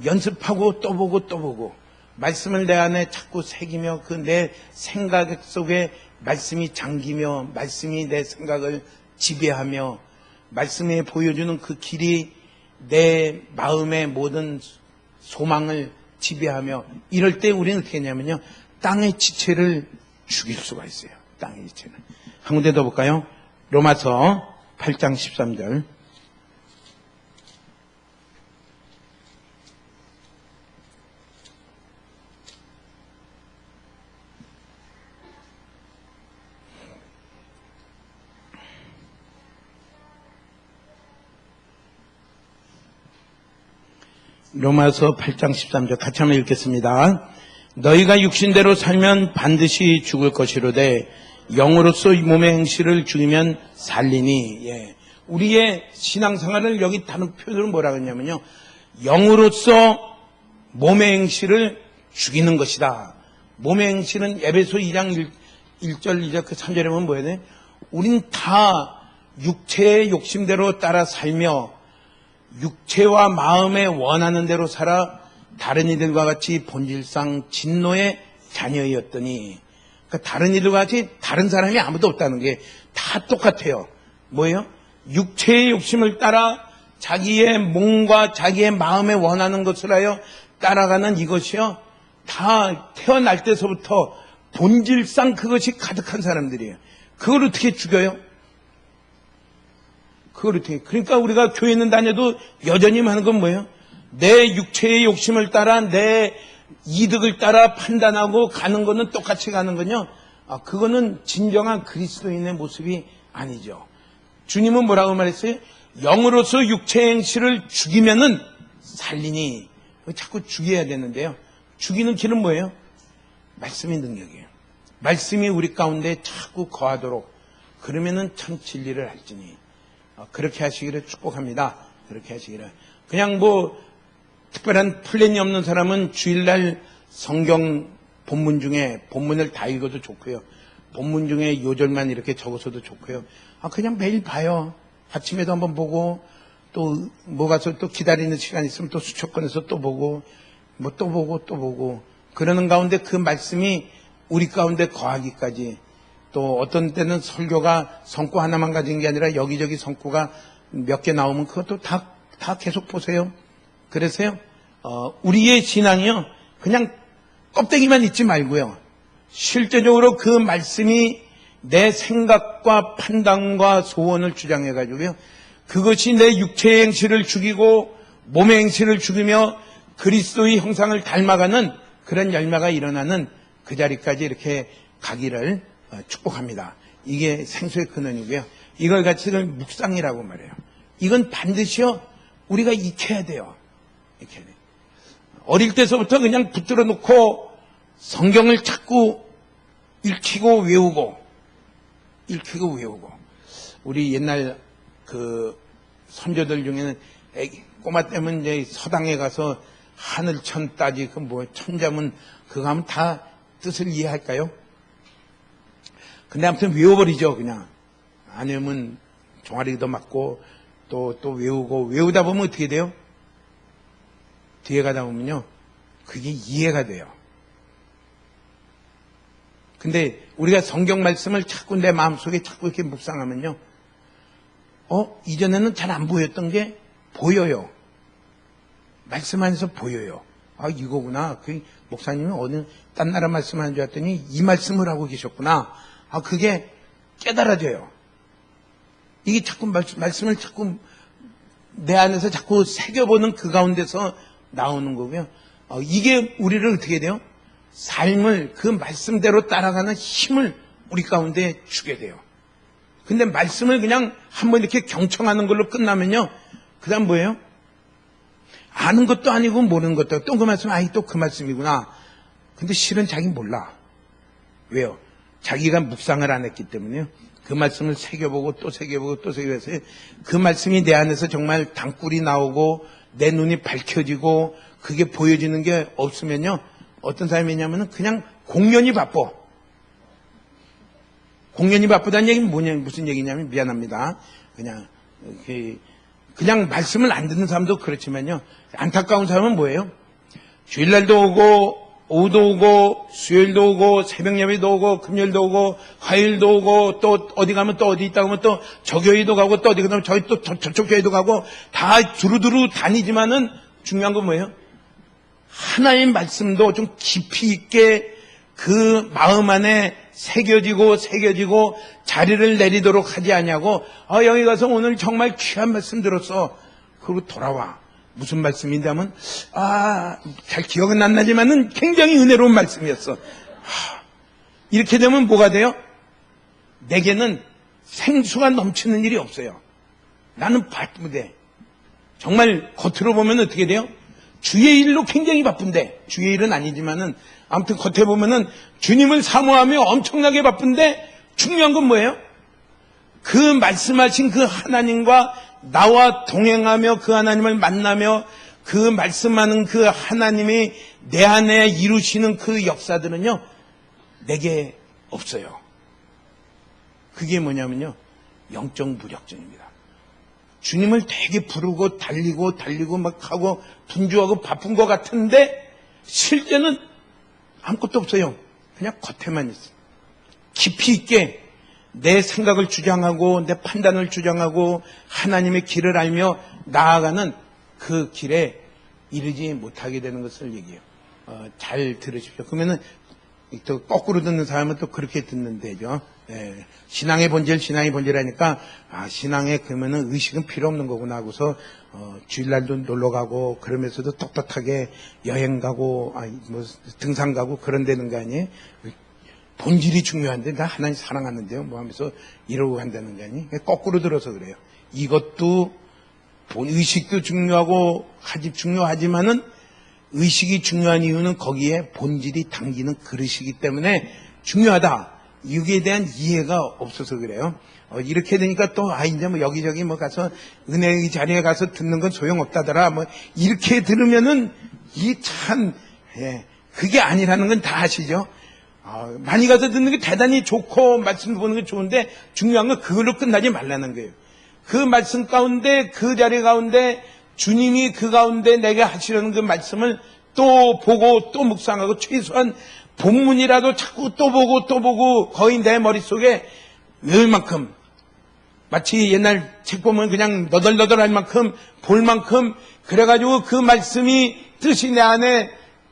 S1: 연습하고 또 보고 말씀을 내 안에 자꾸 새기며 그 내 생각 속에 말씀이 잠기며 말씀이 내 생각을 지배하며 말씀에 보여주는 그 길이 내 마음의 모든 소망을 지배하며 이럴 때 우리는 어떻게 했냐면요. 땅의 지체를 죽일 수가 있어요. 땅의 지체는. 한 군데 더 볼까요? 로마서 8장 13절. 로마서 8장 13절 같이 한번 읽겠습니다. 너희가 육신대로 살면 반드시 죽을 것이로되 영으로서 몸의 행실을 죽이면 살리니. 예. 우리의 신앙생활을 여기 다른 표현으로 뭐라 그러냐면요. 영으로서 몸의 행실을 죽이는 것이다. 몸의 행실은 에베소 2장 1절 2절 그 3절에 보면 뭐야 돼? 우린 다 육체의 욕심대로 따라 살며 육체와 마음에 원하는 대로 살아 다른 이들과 같이 본질상 진노의 자녀였더니, 그러니까 다른 이들과 같이 다른 사람이 아무도 없다는 게 다 똑같아요. 뭐예요? 육체의 욕심을 따라 자기의 몸과 자기의 마음에 원하는 것을 하여 따라가는 이것이요. 다 태어날 때서부터 본질상 그것이 가득한 사람들이에요. 그걸 어떻게 죽여요? 그걸 어떻게, 그러니까 우리가 교회는 다녀도 여전히 하는 건 뭐예요? 내 육체의 욕심을 따라 내 이득을 따라 판단하고 가는 거는 똑같이 가는 건요. 그거는 진정한 그리스도인의 모습이 아니죠. 주님은 뭐라고 말했어요? 영으로서 육체의 행실을 죽이면은 살리니. 자꾸 죽여야 되는데요. 죽이는 길은 뭐예요? 말씀의 능력이에요. 말씀이 우리 가운데 자꾸 거하도록, 그러면은 참 진리를 할지니. 그렇게 하시기를 축복합니다. 그렇게 하시기를. 그냥 뭐 특별한 플랜이 없는 사람은 주일날 성경 본문 중에 본문을 다 읽어도 좋고요. 본문 중에 요절만 이렇게 적어서도 좋고요. 그냥 매일 봐요. 아침에도 한번 보고 또 뭐 가서 또 기다리는 시간 있으면 또 수첩권에서 또 보고 뭐 또 보고 또 보고 그러는 가운데 그 말씀이 우리 가운데 거하기까지, 또 어떤 때는 설교가 성구 하나만 가진 게 아니라 여기저기 성구가 몇 개 나오면 그것도 다 계속 보세요. 그래서요, 우리의 신앙이요, 그냥 껍데기만 잊지 말고요, 실제적으로 그 말씀이 내 생각과 판단과 소원을 주장해가지고요, 그것이 내 육체의 행실을 죽이고 몸의 행실을 죽이며 그리스도의 형상을 닮아가는 그런 열매가 일어나는 그 자리까지 이렇게 가기를 축복합니다. 이게 생수의 근원이고요. 이걸 같이 묵상이라고 말해요. 이건 반드시요, 우리가 익혀야 돼요. 익혀야 돼요. 어릴 때서부터 그냥 붙들어 놓고 성경을 자꾸 읽히고 외우고 우리 옛날 그 선조들 중에는 꼬마 때면 이제 서당에 가서 하늘천 따지 그 뭐 천자문 그거 하면 다 뜻을 이해할까요? 근데 아무튼 외워버리죠. 그냥 안 외우면 종아리도 맞고 또 외우고, 외우다 보면 어떻게 돼요? 뒤에 가다 보면요, 그게 이해가 돼요. 근데 우리가 성경 말씀을 자꾸 내 마음속에 자꾸 이렇게 묵상하면요, 이전에는 잘 안 보였던 게 보여요. 말씀 안에서 보여요. 이거구나. 그 목사님은 어느 딴 나라 말씀하는 줄 알았더니 이 말씀을 하고 계셨구나. 그게 깨달아져요. 이게 자꾸 말씀을 자꾸 내 안에서 자꾸 새겨보는 그 가운데서 나오는 거고요. 이게 우리를 어떻게 돼요? 삶을 그 말씀대로 따라가는 힘을 우리 가운데 주게 돼요. 근데 말씀을 그냥 한번 이렇게 경청하는 걸로 끝나면요, 그 다음 뭐예요? 아는 것도 아니고 모르는 것도 아니고 또 그 말씀, 또 그 말씀이구나. 근데 실은 자기 몰라. 왜요? 자기가 묵상을 안 했기 때문에요. 그 말씀을 새겨보고 또 새겨보고 또 새겨서 그 말씀이 내 안에서 정말 당꿀이 나오고 내 눈이 밝혀지고 그게 보여지는 게 없으면요, 어떤 사람이냐면은 그냥 공연이 바빠. 공연이 바쁘다는 얘기는 무슨 얘기냐면, 미안합니다. 그냥 말씀을 안 듣는 사람도 그렇지만요, 안타까운 사람은 뭐예요? 주일날도 오고 오후도 오고 수요일도 오고 새벽 예배도 오고 금요일도 오고 화요일도 오고 또 어디 가면 또 어디 있다 하면 또 저 교회도 가고 또 어디 가면 저기 또 저쪽 교회도 가고 다 두루두루 다니지만은 중요한 건 뭐예요? 하나님 말씀도 좀 깊이 있게 그 마음 안에 새겨지고 자리를 내리도록 하지 않냐고 여기 가서 오늘 정말 귀한 말씀 들었어. 그리고 돌아와. 무슨 말씀인데 하면 잘 기억은 안 나지만은 굉장히 은혜로운 말씀이었어. 이렇게 되면 뭐가 돼요? 내게는 생수가 넘치는 일이 없어요. 나는 바쁜데 정말 겉으로 보면 어떻게 돼요? 주의 일로 굉장히 바쁜데 주의 일은 아니지만은 아무튼 겉에 보면은 주님을 사모하며 엄청나게 바쁜데 중요한 건 뭐예요? 그 말씀하신 그 하나님과 나와 동행하며 그 하나님을 만나며 그 말씀하는 그 하나님이 내 안에 이루시는 그 역사들은요 내게 없어요. 그게 뭐냐면요 영적 무력증입니다. 주님을 되게 부르고 달리고 막 하고 분주하고 바쁜 것 같은데 실제는 아무것도 없어요. 그냥 겉에만 있어요. 깊이 있게 내 생각을 주장하고 내 판단을 주장하고 하나님의 길을 알며 나아가는 그 길에 이르지 못하게 되는 것을 얘기해요. 잘 들으십시오. 그러면은 또 거꾸로 듣는 사람은 또 그렇게 듣는 데죠. 신앙의 본질하니까 신앙에 그러면은 의식은 필요 없는 거구나 하고서 주일날도 놀러 가고 그러면서도 떳떳하게 여행 가고 뭐 등산 가고 그런 데는 거 아니에요? 본질이 중요한데 나 하나님 사랑하는데요 뭐 하면서 이러고 간다는 거 아니에요? 거꾸로 들어서 그래요. 이것도 의식도 중요하지만은 의식이 중요한 이유는 거기에 본질이 담기는 그릇이기 때문에 중요하다. 여기에 대한 이해가 없어서 그래요. 이렇게 되니까 또 이제 뭐 여기저기 뭐 가서 은혜의 자리에 가서 듣는 건 소용없다더라. 뭐 이렇게 들으면은 그게 아니라는 건 다 아시죠? 많이 가서 듣는 게 대단히 좋고 말씀 보는 게 좋은데 중요한 건 그걸로 끝나지 말라는 거예요. 그 말씀 가운데 그 자리 가운데 주님이 그 가운데 내게 하시려는 그 말씀을 또 보고 또 묵상하고 최소한 본문이라도 자꾸 또 보고 거의 내 머릿속에 외울 만큼 마치 옛날 책 보면 그냥 너덜너덜할 만큼 볼 만큼 그래가지고 그 말씀이 뜻이 내 안에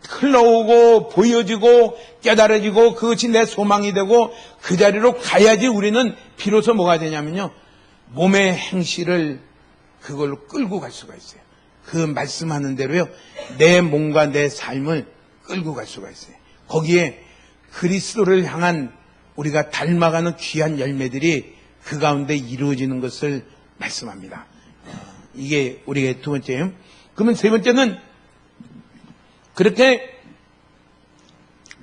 S1: 흘러오고 보여지고 깨달아지고 그것이 내 소망이 되고 그 자리로 가야지 우리는 비로소 뭐가 되냐면요 몸의 행실을 그걸로 끌고 갈 수가 있어요. 그 말씀하는 대로요 내 몸과 내 삶을 끌고 갈 수가 있어요. 거기에 그리스도를 향한 우리가 닮아가는 귀한 열매들이 그 가운데 이루어지는 것을 말씀합니다. 이게 우리의 두 번째예요. 그러면 세 번째는 그렇게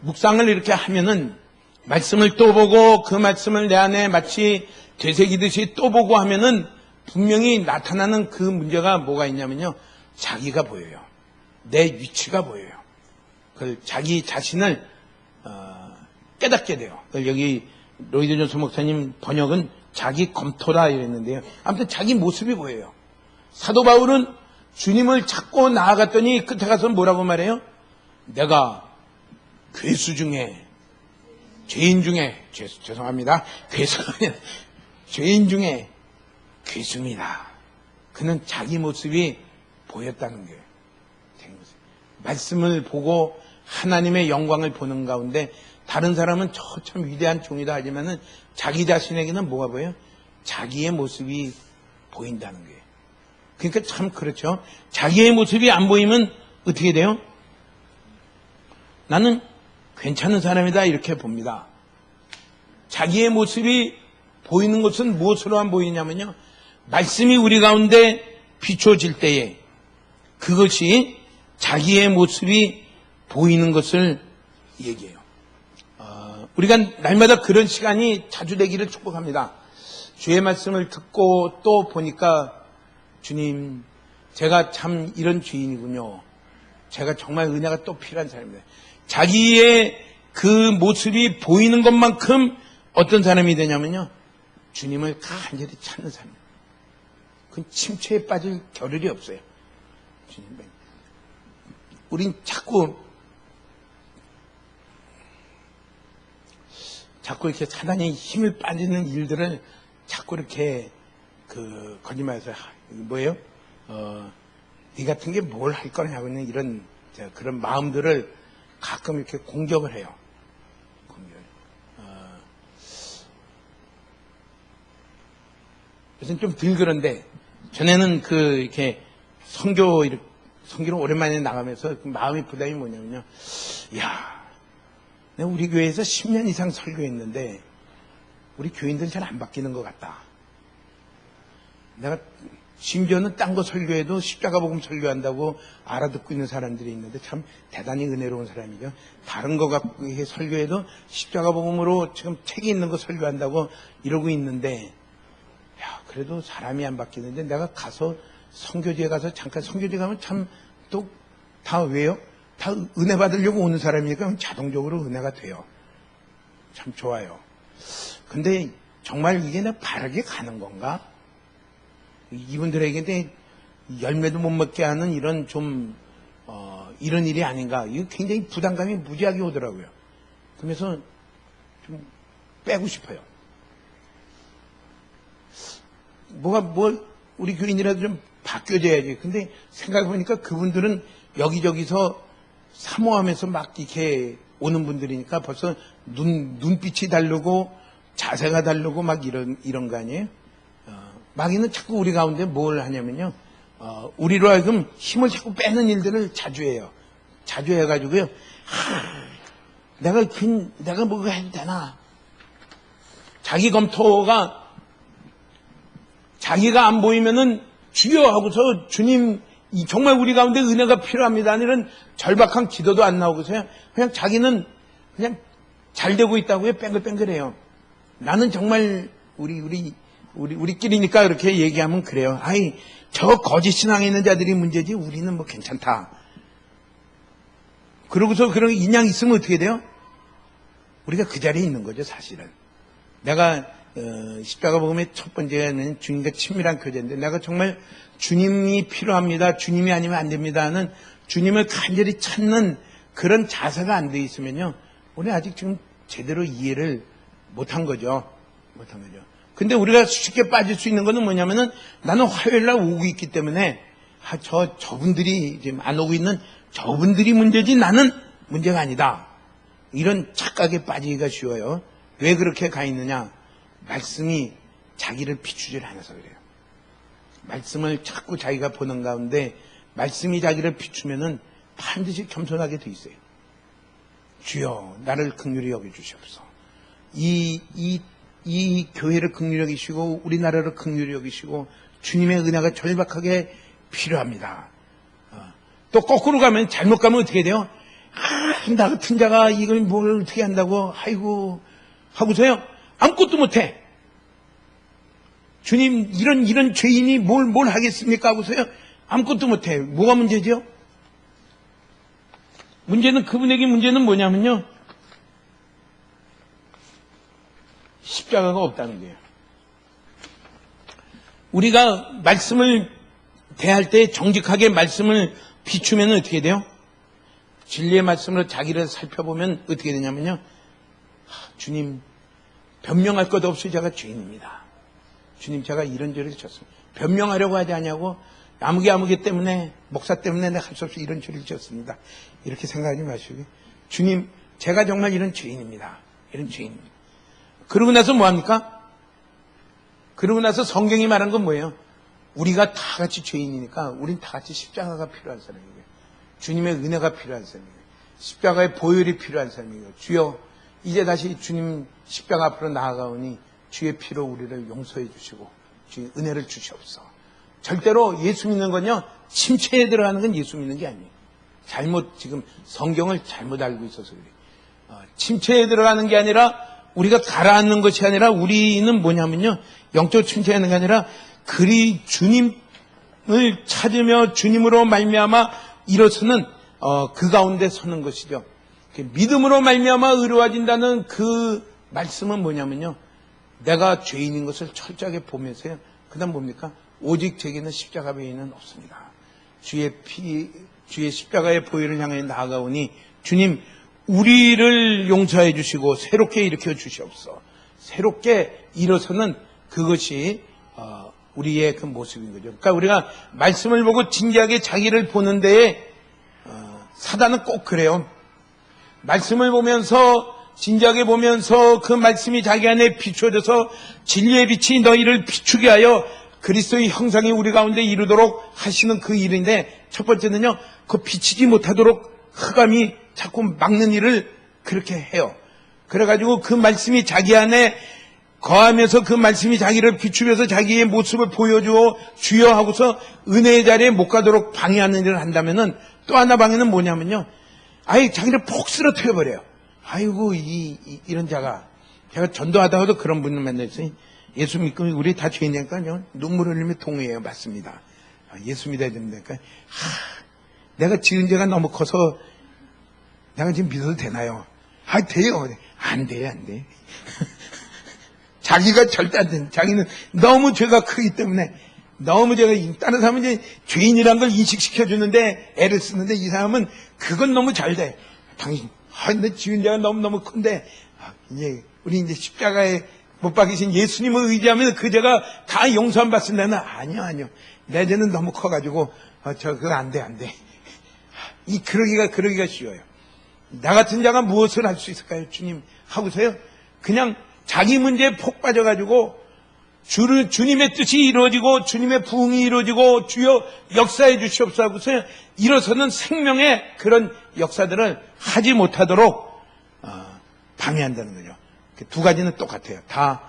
S1: 묵상을 이렇게 하면은 말씀을 또 보고 그 말씀을 내 안에 마치 되새기듯이 또 보고 하면은 분명히 나타나는 그 문제가 뭐가 있냐면요. 자기가 보여요. 내 위치가 보여요. 그걸 자기 자신을 깨닫게 돼요. 여기 로이드 존스 목사님 번역은 자기 검토라 이랬는데요. 아무튼 자기 모습이 보여요. 사도 바울은 주님을 찾고 나아갔더니 끝에 가서 뭐라고 말해요? 내가 죄수 중에 죄인 중에 죄송합니다. 죄인 중에 괴수입니다. 그는 자기 모습이 보였다는 거예요. 말씀을 보고 하나님의 영광을 보는 가운데 다른 사람은 저 참 위대한 종이다 하지만은 자기 자신에게는 뭐가 보여요? 자기의 모습이 보인다는 거예요. 그러니까 참 그렇죠. 자기의 모습이 안 보이면 어떻게 돼요? 나는 괜찮은 사람이다 이렇게 봅니다. 자기의 모습이 보이는 것은 무엇으로 안 보이냐면요. 말씀이 우리 가운데 비춰질 때에 그것이 자기의 모습이 보이는 것을 얘기해요. 우리가 날마다 그런 시간이 자주 되기를 축복합니다. 주의 말씀을 듣고 또 보니까 주님, 제가 참 이런 죄인이군요. 제가 정말 은혜가 또 필요한 사람입니다. 자기의 그 모습이 보이는 것만큼 어떤 사람이 되냐면요. 주님을 간절히 찾는 사람입니다. 그건 침체에 빠질 겨를이 없어요. 우린 자꾸 자꾸 이렇게 사단이 힘을 빠지는 일들을 자꾸 이렇게 거짓말해서 뭐예요? 네 같은 게 뭘 할 거냐고 있는 이런 그런 마음들을 가끔 이렇게 공격을 해요. 요즘 좀 덜 그런데 전에는 이렇게 선교를 오랜만에 나가면서 그 마음의 부담이 뭐냐면요. 이야, 내가 우리 교회에서 10년 이상 설교했는데 우리 교인들 잘 안 바뀌는 것 같다. 내가 심지어는 딴 거 설교해도 십자가 복음 설교한다고 알아듣고 있는 사람들이 있는데 참 대단히 은혜로운 사람이죠. 다른 거 갖고 설교해도 십자가 복음으로 지금 책이 있는 거 설교한다고 이러고 있는데, 야, 그래도 사람이 안 바뀌는데 내가 가서 선교지에 가서 잠깐 선교지 가면 참 또 다 왜요? 다 은혜 받으려고 오는 사람이니까 자동적으로 은혜가 돼요. 참 좋아요. 근데 정말 이게 내가 바르게 가는 건가? 이분들에게 열매도 못 먹게 하는 이런 이런 일이 아닌가? 이거 굉장히 부담감이 무지하게 오더라고요. 그러면서 좀 빼고 싶어요. 우리 교인이라도 좀 바뀌어져야지. 근데 생각해보니까 그분들은 여기저기서 사모하면서 막 이렇게 오는 분들이니까 벌써 눈빛이 다르고 자세가 다르고 막 이런 거 아니에요? 마귀는 자꾸 우리 가운데 뭘 하냐면요. 우리로 하여금 힘을 자꾸 빼는 일들을 자주 해요. 자주 해가지고요. 내가 뭐가 해도 되나? 자기 검토가 자기가 안 보이면은 주여 하고서 주님 정말 우리 가운데 은혜가 필요합니다. 이런 절박한 기도도 안 나오고서요. 그냥 자기는 그냥 잘 되고 있다고요. 뺑글뺑글해요. 나는 정말 우리끼리니까 그렇게 얘기하면 그래요. 아이, 저 거짓 신앙에 있는 자들이 문제지 우리는 뭐 괜찮다. 그러고서 그런 인양 있으면 어떻게 돼요? 우리가 그 자리에 있는 거죠, 사실은. 내가 십자가 복음의 첫 번째는 주님과 친밀한 교제인데 내가 정말 주님이 필요합니다. 주님이 아니면 안 됩니다 하는 주님을 간절히 찾는 그런 자세가 안 돼 있으면요. 우리 아직 지금 제대로 이해를 못한 거죠. 근데 우리가 쉽게 빠질 수 있는 거는 뭐냐면은 나는 화요일날 오고 있기 때문에 저분들이 지금 안 오고 있는 저분들이 문제지 나는 문제가 아니다. 이런 착각에 빠지기가 쉬워요. 왜 그렇게 가 있느냐? 말씀이 자기를 비추질 않아서 그래요. 말씀을 자꾸 자기가 보는 가운데 말씀이 자기를 비추면은 반드시 겸손하게 돼 있어요. 주여 나를 긍휼히 여겨주시옵소서. 이 교회를 긍휼히 여기시고 우리나라를 긍휼히 여기시고 주님의 은혜가 절박하게 필요합니다. 또 거꾸로 가면 잘못 가면 어떻게 돼요? 나 같은 자가 이걸 뭘 어떻게 한다고 아이고 하고서요 아무것도 못해. 주님 이런 죄인이 뭘 하겠습니까 하고서요 아무것도 못해. 뭐가 문제죠? 그분에게 문제는 뭐냐면요 십자가가 없다는 거예요. 우리가 말씀을 대할 때 정직하게 말씀을 비추면 어떻게 돼요? 진리의 말씀으로 자기를 살펴보면 어떻게 되냐면요. 주님, 변명할 것 없이 제가 죄인입니다. 주님, 제가 이런 죄를 졌습니다. 변명하려고 하지 않냐고 아무개 때문에, 목사 때문에 내가 할 수 없이 이런 죄를 졌습니다. 이렇게 생각하지 마시고 주님, 제가 정말 이런 죄인입니다. 이런 죄인입니다. 그러고 나서 뭐합니까? 그러고 나서 성경이 말한 건 뭐예요? 우리가 다 같이 죄인이니까 우린 다 같이 십자가가 필요한 사람이에요. 주님의 은혜가 필요한 사람이에요. 십자가의 보혈이 필요한 사람이에요. 주여 이제 다시 주님 십자가 앞으로 나아가오니 주의 피로 우리를 용서해 주시고 주의 은혜를 주시옵소서. 절대로 예수 믿는 건요 침체에 들어가는 건 예수 믿는 게 아니에요. 지금 성경을 잘못 알고 있어서 그래요. 침체에 들어가는 게 아니라 우리가 가라앉는 것이 아니라 우리는 뭐냐면요 영적 침체하는 게 아니라 주님을 찾으며 주님으로 말미암아 일어서는 그 가운데 서는 것이죠. 믿음으로 말미암아 의로워진다는 그 말씀은 뭐냐면요 내가 죄인인 것을 철저하게 보면서요 그 다음 뭡니까? 오직 제게는 십자가 외에는 없습니다. 주의 십자가의 보혈을 향해 나아가오니 주님 우리를 용서해 주시고 새롭게 일으켜 주시옵소서. 새롭게 일어서는 그것이 우리의 그 모습인 거죠. 그러니까 우리가 말씀을 보고 진지하게 자기를 보는 데에 사단은 꼭 그래요. 말씀을 보면서 진지하게 보면서 그 말씀이 자기 안에 비추어져서 진리의 빛이 너희를 비추게 하여 그리스도의 형상이 우리 가운데 이루도록 하시는 그 일인데, 첫 번째는요, 그 비치지 못하도록 흑암이 자꾸 막는 일을 그렇게 해요. 그래가지고 그 말씀이 자기 안에 거하면서 그 말씀이 자기를 비추면서 자기의 모습을 보여주어 주여 하고서 은혜의 자리에 못 가도록 방해하는 일을 한다면은, 또 하나 방해는 뭐냐면요, 아예 자기를 폭 쓰러뜨려버려요. 아이고 이런 자가, 제가 전도하다가도 그런 분을 만났어요. 예수 믿고 우리 다 죄인이니까요, 눈물 흘리며 동의해요. 맞습니다. 예수 믿어야 됩니까? 내가 지은 죄가 너무 커서 내가 지금 믿어도 되나요? 돼요. 안 돼. 자기가 절대 안 돼. 자기는 너무 죄가 크기 때문에, 너무 제가, 다른 사람은 이제 죄인이란 걸 인식시켜 주는데 애를 쓰는데, 이 사람은 그건 너무 잘 돼. 당신, 내 지은 죄가 너무너무 큰데, 이제 우리 이제 십자가에 못 박이신 예수님을 의지하면 그 죄가 다 용서 안 받습니다는, 아니요. 내 죄는 너무 커가지고 그거 안 돼. 그러기가 쉬워요. 나 같은 자가 무엇을 할 수 있을까요, 주님? 하고서요, 그냥 자기 문제에 폭 빠져가지고 주님의 뜻이 이루어지고 주님의 부흥이 이루어지고 주여 역사해 주시옵소서 하고서 일어서는 생명의 그런 역사들을 하지 못하도록 방해한다는 거죠. 두 가지는 똑같아요. 다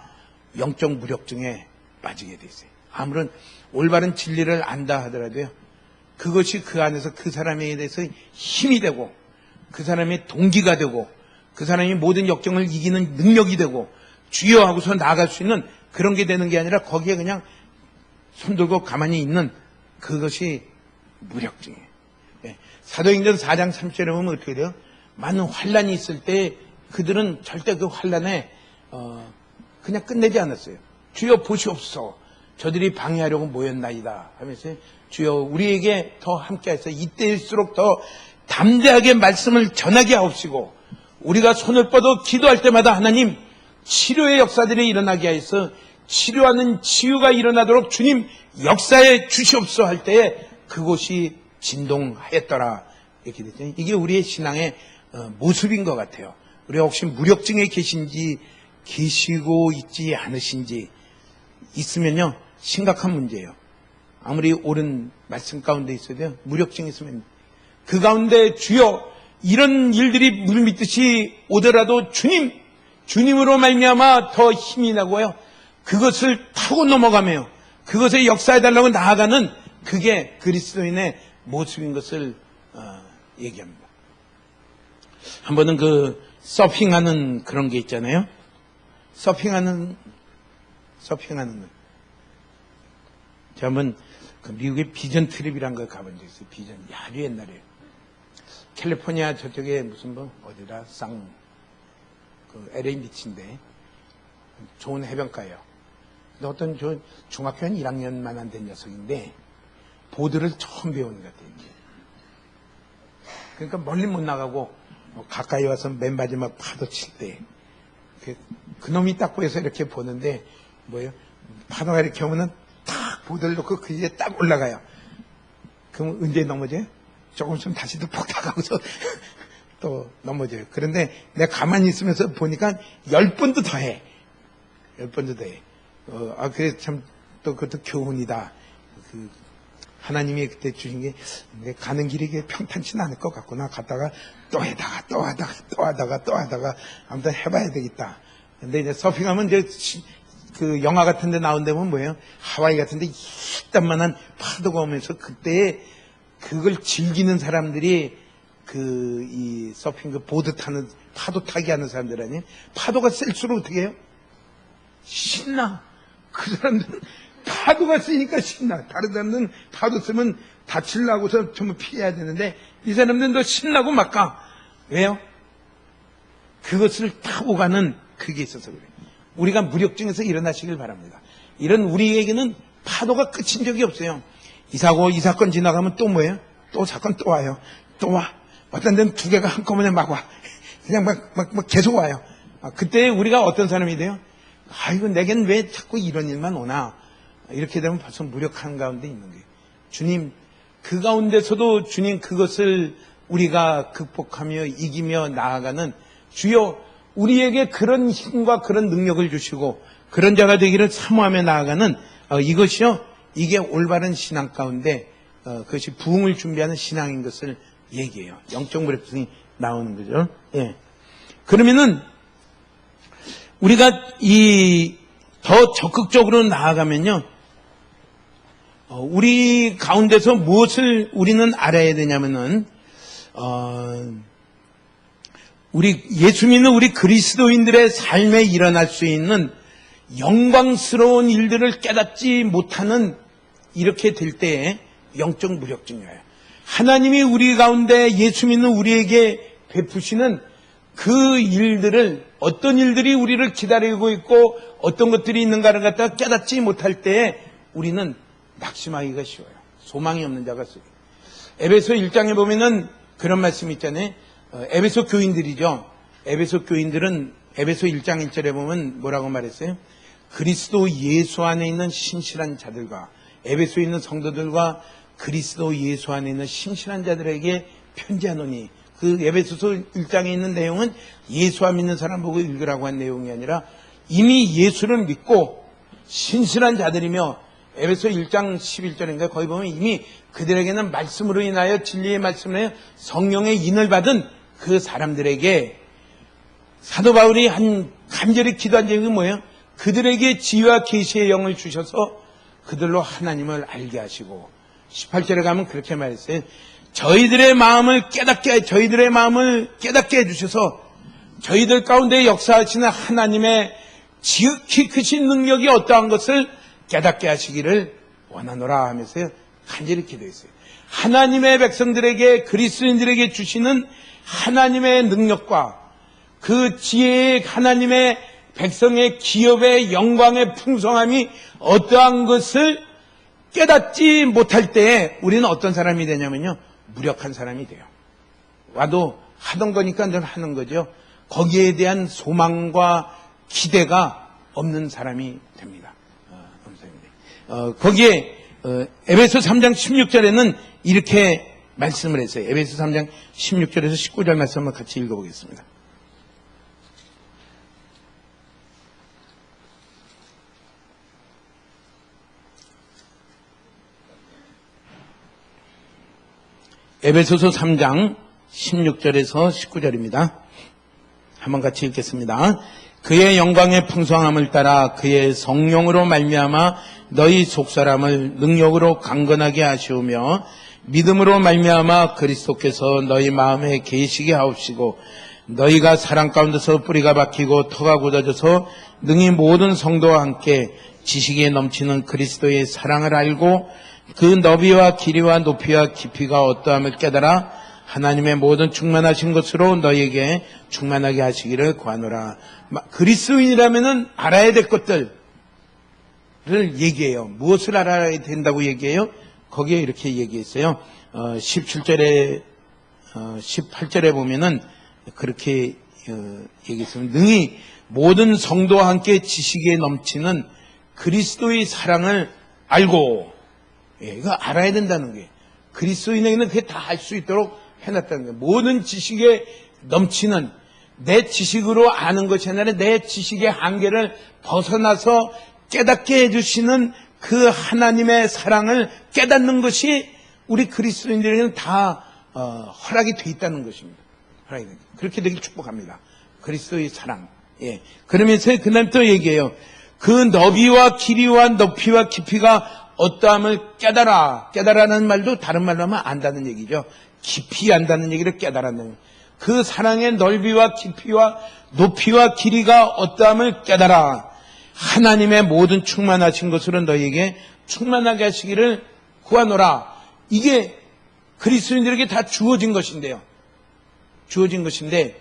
S1: 영적 무력증에 빠지게 돼 있어요. 아무런 올바른 진리를 안다 하더라도요, 그것이 그 안에서 그 사람에 대해서 힘이 되고, 그 사람의 동기가 되고, 그 사람이 모든 역경을 이기는 능력이 되고, 주여 하고서 나아갈 수 있는 그런 게 되는 게 아니라, 거기에 그냥 손들고 가만히 있는 그것이 무력증이에요. 사도행전 4장 3절에 보면 어떻게 돼요? 많은 환란이 있을 때 그들은 절대 그 환란에 그냥 끝내지 않았어요. 주여 보시옵소서, 저들이 방해하려고 모였나이다 하면서 주여 우리에게 더 함께하셔서 이때일수록 더 담대하게 말씀을 전하게 하옵시고, 우리가 손을 뻗어 기도할 때마다 하나님 치료의 역사들이 일어나게 하여서 치료하는 치유가 일어나도록 주님 역사에 주시옵소서 할 때에 그곳이 진동하였더라, 이렇게 됐죠. 이게 우리의 신앙의 모습인 것 같아요. 우리가 혹시 무력증에 계신지, 계시고 있지 않으신지, 있으면요 심각한 문제예요. 아무리 옳은 말씀 가운데 있어도요, 무력증이 있으면 그 가운데 주여 이런 일들이 물밀듯이 오더라도 주님으로 말미암아 더 힘이 나고요, 그것을 타고 넘어가며 그것에 역사해달라고 나아가는, 그게 그리스도인의 모습인 것을 얘기합니다. 한 번은 그 서핑하는 그런 게 있잖아요. 서핑하는 제가 한번 그 미국의 비전 트립이란 걸 가본 적 있어요. 비전, 아주 옛날에 캘리포니아 저쪽에 무슨 어디라 그 LA 비치인데 좋은 해변가예요. 근데 어떤 저 중학교 한 1학년만 안 된 녀석인데 보드를 처음 배우는 것 같아요. 그러니까 멀리 못 나가고 가까이 와서 맨 마지막 파도 칠 때 그놈이 딱 보여서 이렇게 보는데, 파도가 이렇게 오면은 딱 보드를 놓고 그 위에 딱 올라가요. 그럼 언제 넘어져요? 조금 있으면 다시 또 폭 나가고서 또 넘어져요. 그런데 내가 가만히 있으면서 보니까 10번도 더 해. 10번도 더 해. 그래 참 또 그것도 교훈이다. 하나님이 그때 주신 게, 가는 길이 평탄치는 않을 것 같구나. 갔다가 또 하다가 아무튼 해봐야 되겠다. 근데 이제 서핑하면 이제 그 영화 같은 데 나온 데 보면 뭐예요? 하와이 같은 데 이딴만한 파도가 오면서 그때 그걸 즐기는 사람들이 이 서핑, 보드 타는, 파도 타기 하는 사람들 아니에요? 파도가 셀수록 어떻게 해요? 신나. 그 사람들은 파도가 세니까 신나. 다른 사람들은 파도 쓰면 다치려고서 전부 피해야 되는데, 이 사람들은 더 신나고 막 가. 왜요? 그것을 타고 가는 그게 있어서 그래요. 우리가 무력증에서 일어나시길 바랍니다. 이런 우리에게는 파도가 끝인 적이 없어요. 이 사건 지나가면 또 뭐예요? 또 사건 또 와요. 또 와. 어떤 데는 두 개가 한꺼번에 막 와.
S2: 그냥 막 계속 와요. 그때 우리가 어떤 사람이 돼요? 아이고, 내겐 왜 자꾸 이런 일만 오나? 이렇게 되면 벌써 무력한 가운데 있는 거예요. 주님, 그 가운데서도 주님 그것을 우리가 극복하며 이기며 나아가는 주여, 우리에게 그런 힘과 그런 능력을 주시고 그런 자가 되기를 사모하며 나아가는 이것이요, 이게 올바른 신앙 가운데 그것이 부흥을 준비하는 신앙인 것을 얘기해요. 영적 무력성이 나오는 거죠. 예. 그러면은 우리가 더 적극적으로 나아가면요, 우리 가운데서 무엇을 우리는 알아야 되냐면은 우리 예수 믿는 우리 그리스도인들의 삶에 일어날 수 있는 영광스러운 일들을 깨닫지 못하는, 이렇게 될 때에 영적 무력증이에요. 하나님이 우리 가운데 예수 믿는 우리에게 베푸시는 그 일들을, 어떤 일들이 우리를 기다리고 있고 어떤 것들이 있는가를 갖다가 깨닫지 못할 때에 우리는 낙심하기가 쉬워요. 소망이 없는 자가 쓰요. 에베소 1장에 보면은 그런 말씀이 있잖아요. 에베소 교인들이죠. 에베소 교인들은 에베소 1장 1절에 보면 뭐라고 말했어요? 그리스도 예수 안에 있는 신실한 자들과, 에베소에 있는 성도들과 그리스도 예수 안에 있는 신실한 자들에게 편지하노니, 그 에베소서 1장에 있는 내용은 예수 안 믿는 사람 보고 읽으라고 한 내용이 아니라 이미 예수를 믿고 신실한 자들이며, 에베소 1장 11절인가 거기 보면 이미 그들에게는 말씀으로 인하여, 진리의 말씀으로 인하여 성령의 인을 받은 그 사람들에게 사도 바울이 간절히 기도한 적이 뭐예요? 그들에게 지혜와 계시의 영을 주셔서 그들로 하나님을 알게 하시고, 18절에 가면 그렇게 말했어요. 저희들의 마음을 깨닫게 해주셔서 저희들 가운데 역사하시는 하나님의 지극히 크신 능력이 어떠한 것을 깨닫게 하시기를 원하노라 하면서요, 간절히 기도했어요. 하나님의 백성들에게, 그리스도인들에게 주시는 하나님의 능력과 그 지혜의, 하나님의 백성의 기업의 영광의 풍성함이 어떠한 것을 깨닫지 못할 때에 우리는 어떤 사람이 되냐면요, 무력한 사람이 돼요. 와도 하던 거니까 늘 하는 거죠. 거기에 대한 소망과 기대가 없는 사람이 됩니다. 거기에 에베소 3장 16절에는 이렇게 말씀을 했어요. 에베소 3장 16절에서 19절 말씀을 같이 읽어보겠습니다. 에베소서 3장 16절에서 19절입니다. 한번 같이 읽겠습니다. 그의 영광의 풍성함을 따라 그의 성령으로 말미암아 너희 속사람을 능력으로 강건하게 하시오며, 믿음으로 말미암아 그리스도께서 너희 마음에 계시게 하옵시고, 너희가 사랑 가운데서 뿌리가 박히고 터가 굳어져서 능히 모든 성도와 함께 지식에 넘치는 그리스도의 사랑을 알고 그 너비와 길이와 높이와 깊이가 어떠함을 깨달아 하나님의 모든 충만하신 것으로 너희에게 충만하게 하시기를 구하노라. 그리스도인이라면은 알아야 될 것들을 얘기해요. 무엇을 알아야 된다고 얘기해요? 거기에 이렇게 얘기했어요. 17절에 18절에 보면은 그렇게 얘기했습니다. 능히 모든 성도와 함께 지식에 넘치는 그리스도의 사랑을 알고, 이거 알아야 된다는 거예요. 그리스도인에게는 그게 다 알 수 있도록 해놨다는 거예요. 모든 지식에 넘치는, 내 지식으로 아는 것이 아니라 내 지식의 한계를 벗어나서 깨닫게 해주시는 그 하나님의 사랑을 깨닫는 것이 우리 그리스도인들에게는 다 허락이 돼 있다는 것입니다. 허락이 돼. 그렇게 되길 축복합니다. 그리스도의 사랑. 예. 그러면서 그다음부터 얘기해요. 그 너비와 길이와 높이와 깊이가 어떠함을 깨달아. 깨달아라는 말도 다른 말로 하면 안다는 얘기죠. 깊이 안다는 얘기를 깨달았는, 그 사랑의 넓이와 깊이와 높이와 길이가 어떠함을 깨달아 하나님의 모든 충만하신 것으로 너희에게 충만하게 하시기를 구하노라. 이게 그리스도인들에게 다 주어진 것인데요. 주어진 것인데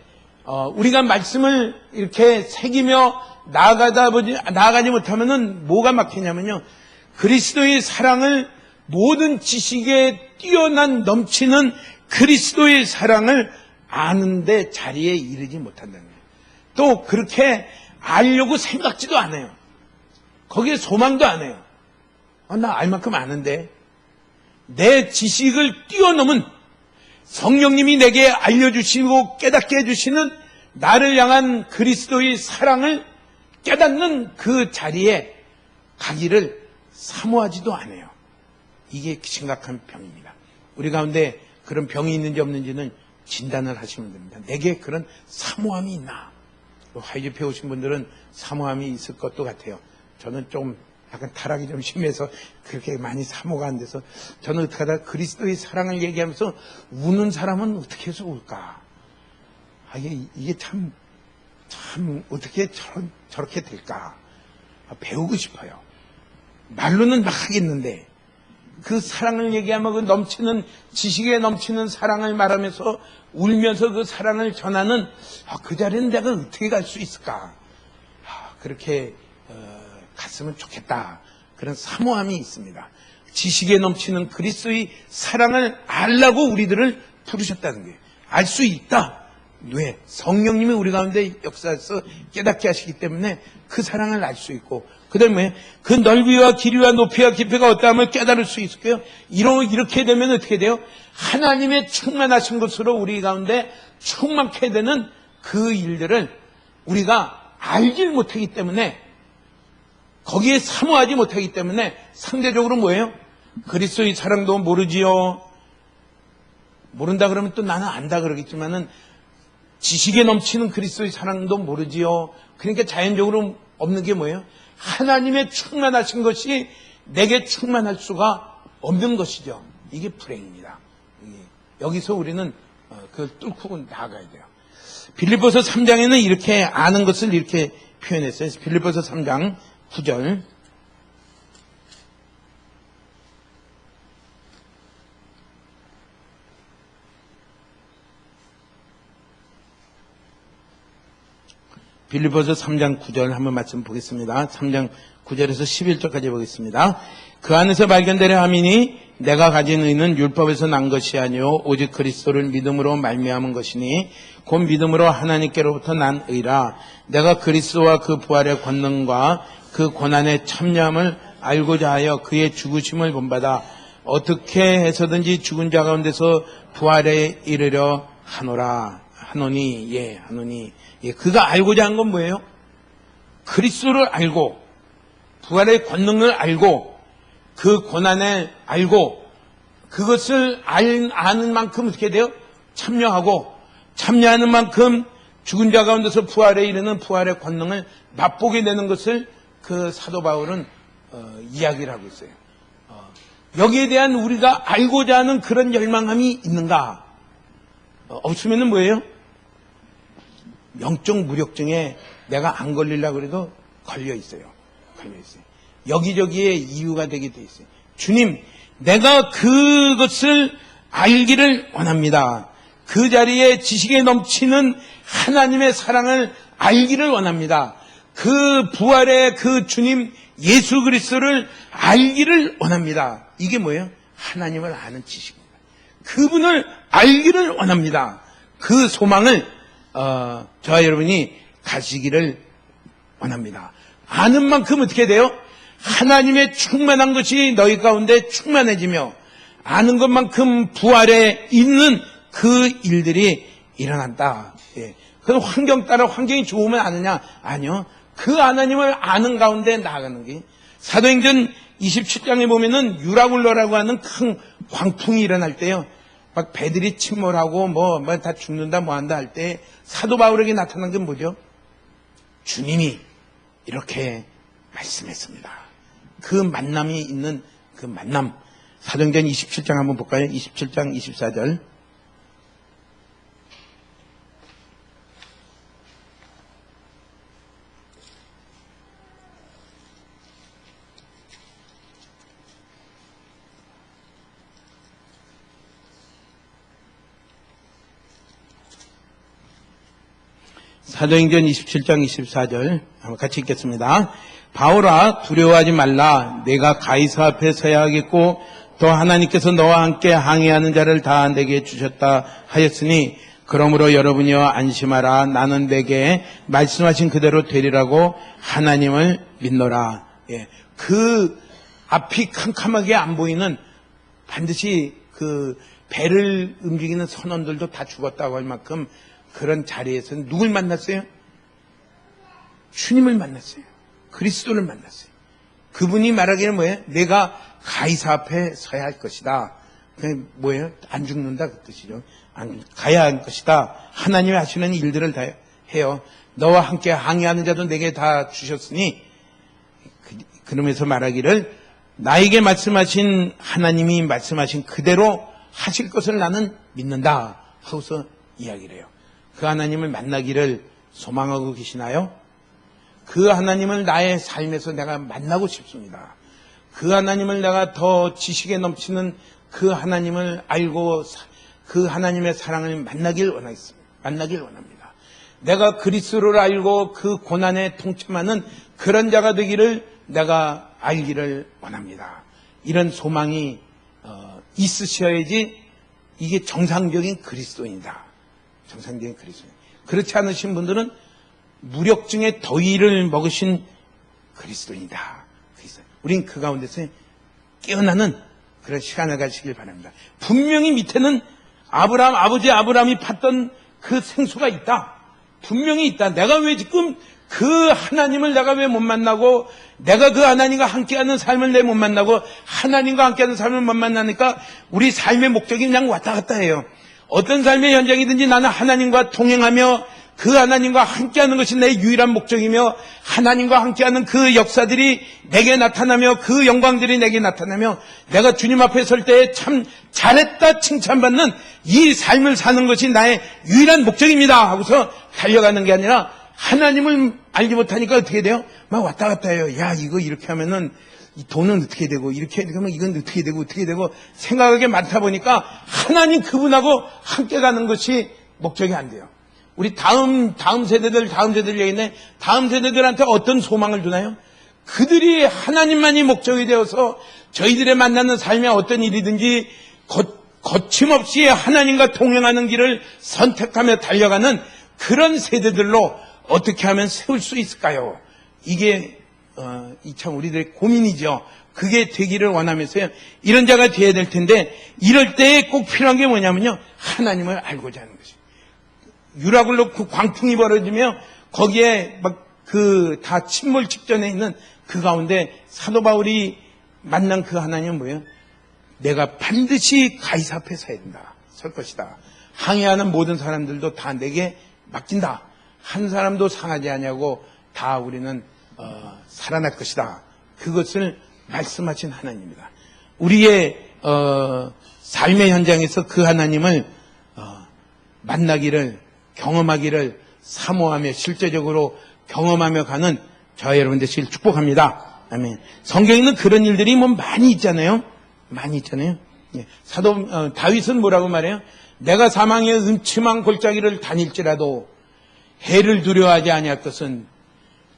S2: 우리가 말씀을 이렇게 새기며 나아가지 못하면은 뭐가 막히냐면요, 그리스도의 사랑을, 모든 지식에 뛰어난 넘치는 그리스도의 사랑을 아는데 자리에 이르지 못한다는 거예요. 또 그렇게 알려고 생각지도 않아요. 거기에 소망도 안 해요. 나 알 만큼 아는데. 내 지식을 뛰어넘은 성령님이 내게 알려주시고 깨닫게 해주시는 나를 향한 그리스도의 사랑을 깨닫는 그 자리에 가기를 사모하지도 않아요. 이게 심각한 병입니다. 우리 가운데 그런 병이 있는지 없는지는 진단을 하시면 됩니다. 내게 그런 사모함이 있나? 화이집회 오신 분들은 사모함이 있을 것도 같아요. 저는 좀 약간 타락이 좀 심해서 그렇게 많이 사모가 안 돼서 저는 어떻게 하다 그리스도의 사랑을 얘기하면서 우는 사람은 어떻게 해서 울까? 이게 참 어떻게 저렇게 될까? 배우고 싶어요. 말로는 막 하겠는데 그 사랑을 얘기하면 그 넘치는 지식에 넘치는 사랑을 말하면서 울면서 그 사랑을 전하는 그 자리는 내가 어떻게 갈 수 있을까? 그렇게 갔으면 좋겠다. 그런 사모함이 있습니다. 지식에 넘치는 그리스도의 사랑을 알라고 우리들을 부르셨다는 거예요. 알 수 있다. 왜? 성령님이 우리 가운데 역사해서 깨닫게 하시기 때문에 그 사랑을 알 수 있고, 그 다음에 그 넓이와 길이와 높이와 깊이가 어떠함을 깨달을 수 있을까요? 이렇게 되면 어떻게 돼요? 하나님의 충만하신 것으로 우리 가운데 충만케 되는 그 일들을 우리가 알질 못하기 때문에, 거기에 사모하지 못하기 때문에 상대적으로 뭐예요? 그리스도의 사랑도 모르지요. 모른다 그러면 또 나는 안다 그러겠지만은 지식에 넘치는 그리스도의 사랑도 모르지요. 그러니까 자연적으로 없는 게 뭐예요? 하나님의 충만하신 것이 내게 충만할 수가 없는 것이죠. 이게 불행입니다. 여기서 우리는 그걸 뚫고 나아가야 돼요. 빌립보서 3장에는 이렇게 아는 것을 이렇게 표현했어요. 빌립보서 3장 9절. 빌립보서 3장 9절 한번 말씀 보겠습니다. 3장 9절에서 11절까지 보겠습니다. 그 안에서 발견되려 함이니 내가 가진 의는 율법에서 난 것이 아니요 오직 그리스도를 믿음으로 말미암은 것이니 곧 믿음으로 하나님께로부터 난 의라. 내가 그리스도와 그 부활의 권능과 그 고난의 참여함을 알고자 하여 그의 죽으심을 본받아 어떻게 해서든지 죽은 자 가운데서 부활에 이르려 하노니. 그가 알고자 한 건 뭐예요? 그리스도를 알고 부활의 권능을 알고 그 고난을 알고 그것을 아는 만큼 어떻게 돼요? 참여하는 만큼 죽은 자 가운데서 부활에 이르는 부활의 권능을 맛보게 되는 것을 그 사도 바울은 이야기를 하고 있어요. 여기에 대한 우리가 알고자 하는 그런 열망함이 있는가? 없으면은 뭐예요? 영적 무력증에 내가 안 걸리려고 그래도 걸려 있어요. 여기저기에 이유가 되게 돼 있어요. 주님, 내가 그것을 알기를 원합니다. 그 자리에 지식에 넘치는 하나님의 사랑을 알기를 원합니다. 그 부활의 그 주님 예수 그리스도를 알기를 원합니다. 이게 뭐예요? 하나님을 아는 지식입니다. 그분을 알기를 원합니다. 그 소망을 저와 여러분이 가지기를 원합니다. 아는 만큼 어떻게 돼요? 하나님의 충만한 것이 너희 가운데 충만해지며 아는 것만큼 부활에 있는 그 일들이 일어난다. 그 환경 따라 환경이 좋으면 아느냐? 아니요. 그 하나님을 아는 가운데 나아가는 게 사도행전 27장에 보면은 유라굴로라고 하는 큰 광풍이 일어날 때요. 막 배들이 침몰하고 뭐 다 죽는다 뭐 한다 할 때 사도 바울에게 나타난 게 뭐죠? 주님이 이렇게 말씀했습니다. 그 만남이 있는 그 만남. 사도행전 27장 한번 볼까요? 27장 24절. 사도행전 27장 24절 한번 같이 읽겠습니다. 바울아 두려워하지 말라. 내가 가이사 앞에 서야 하겠고 또 하나님께서 너와 함께 항해하는 자를 다 내게 주셨다 하였으니
S1: 그러므로 여러분이여 안심하라. 나는 내게 말씀하신 그대로 되리라고 하나님을 믿노라. 예. 그 앞이 캄캄하게 안 보이는 반드시 그 배를 움직이는 선원들도 다 죽었다고 할 만큼 그런 자리에서 누굴 만났어요? 주님을 만났어요. 그리스도를 만났어요. 그분이 말하기를 뭐예요? 내가 가이사 앞에 서야 할 것이다. 그게 뭐예요? 안 죽는다 그 뜻이죠. 가야 할 것이다. 하나님이 하시는 일들을 다 해요. 너와 함께 항해하는 자도 내게 다 주셨으니 그러면서 말하기를 나에게 말씀하신 하나님이 말씀하신 그대로 하실 것을 나는 믿는다 하고서 이야기를 해요. 그 하나님을 만나기를 소망하고 계시나요? 그 하나님을 나의 삶에서 내가 만나고 싶습니다. 그 하나님을 내가 더 지식에 넘치는 그 하나님을 알고 그 하나님의 사랑을 만나길 원합니다. 내가 그리스도를 알고 그 고난에 동참하는 그런 자가 되기를 내가 알기를 원합니다. 이런 소망이 있으셔야지 이게 정상적인 그리스도인이다. 정상적인 그리스도인. 그렇지 않으신 분들은 무력증의 더위를 먹으신 그리스도인이다. 우린 그 가운데서 깨어나는 그런 시간을 가지시길 바랍니다. 분명히 밑에는 아버지 아브라함이 팠던 그 생수가 있다. 분명히 있다. 내가 왜 지금 그 하나님을 내가 왜 못 만나고 내가 그 하나님과 함께하는 삶을 내 못 만나고 하나님과 함께하는 삶을 못 만나니까 우리 삶의 목적이 그냥 왔다 갔다 해요. 어떤 삶의 현장이든지 나는 하나님과 동행하며 그 하나님과 함께하는 것이 내 유일한 목적이며 하나님과 함께하는 그 역사들이 내게 나타나며 그 영광들이 내게 나타나며 내가 주님 앞에 설 때 참 잘했다 칭찬받는 이 삶을 사는 것이 나의 유일한 목적입니다 하고서 달려가는 게 아니라 하나님을 알지 못하니까 어떻게 돼요? 막 왔다 갔다 해요. 야 이거 이렇게 하면은 이 돈은 어떻게 되고 이렇게 하면 이건 어떻게 되고 생각하게 많다 보니까 하나님 그분하고 함께 가는 것이 목적이 안 돼요. 우리 다음 세대들 얘기인데 다음 세대들한테 어떤 소망을 두나요? 그들이 하나님만이 목적이 되어서 저희들의 만나는 삶에 어떤 일이든지 거침없이 하나님과 동행하는 길을 선택하며 달려가는 그런 세대들로 어떻게 하면 세울 수 있을까요? 이게 참 우리들의 고민이죠. 그게 되기를 원하면서요. 이런 자가 되어야 될 텐데 이럴 때에 꼭 필요한 게 뭐냐면요. 하나님을 알고자 하는 것이에요. 유락을 놓고 광풍이 벌어지며 거기에 막 다 침몰 직전에 있는 그 가운데 사도 바울이 만난 그 하나님은 뭐예요? 내가 반드시 가이사 앞에 서야 된다. 설 것이다. 항해하는 모든 사람들도 다 내게 맡긴다. 한 사람도 상하지 아니하고 다 우리는 살아날 것이다. 그것을 말씀하신 하나님입니다. 우리의 삶의 현장에서 그 하나님을 만나기를 경험하기를 사모하며 실제적으로 경험하며 가는 저와 여러분 되시길 축복합니다. 아멘. 성경에는 그런 일들이 많이 있잖아요. 예. 사도 다윗은 뭐라고 말해요? 내가 사망의 음침한 골짜기를 다닐지라도 해를 두려워하지 아니할 것은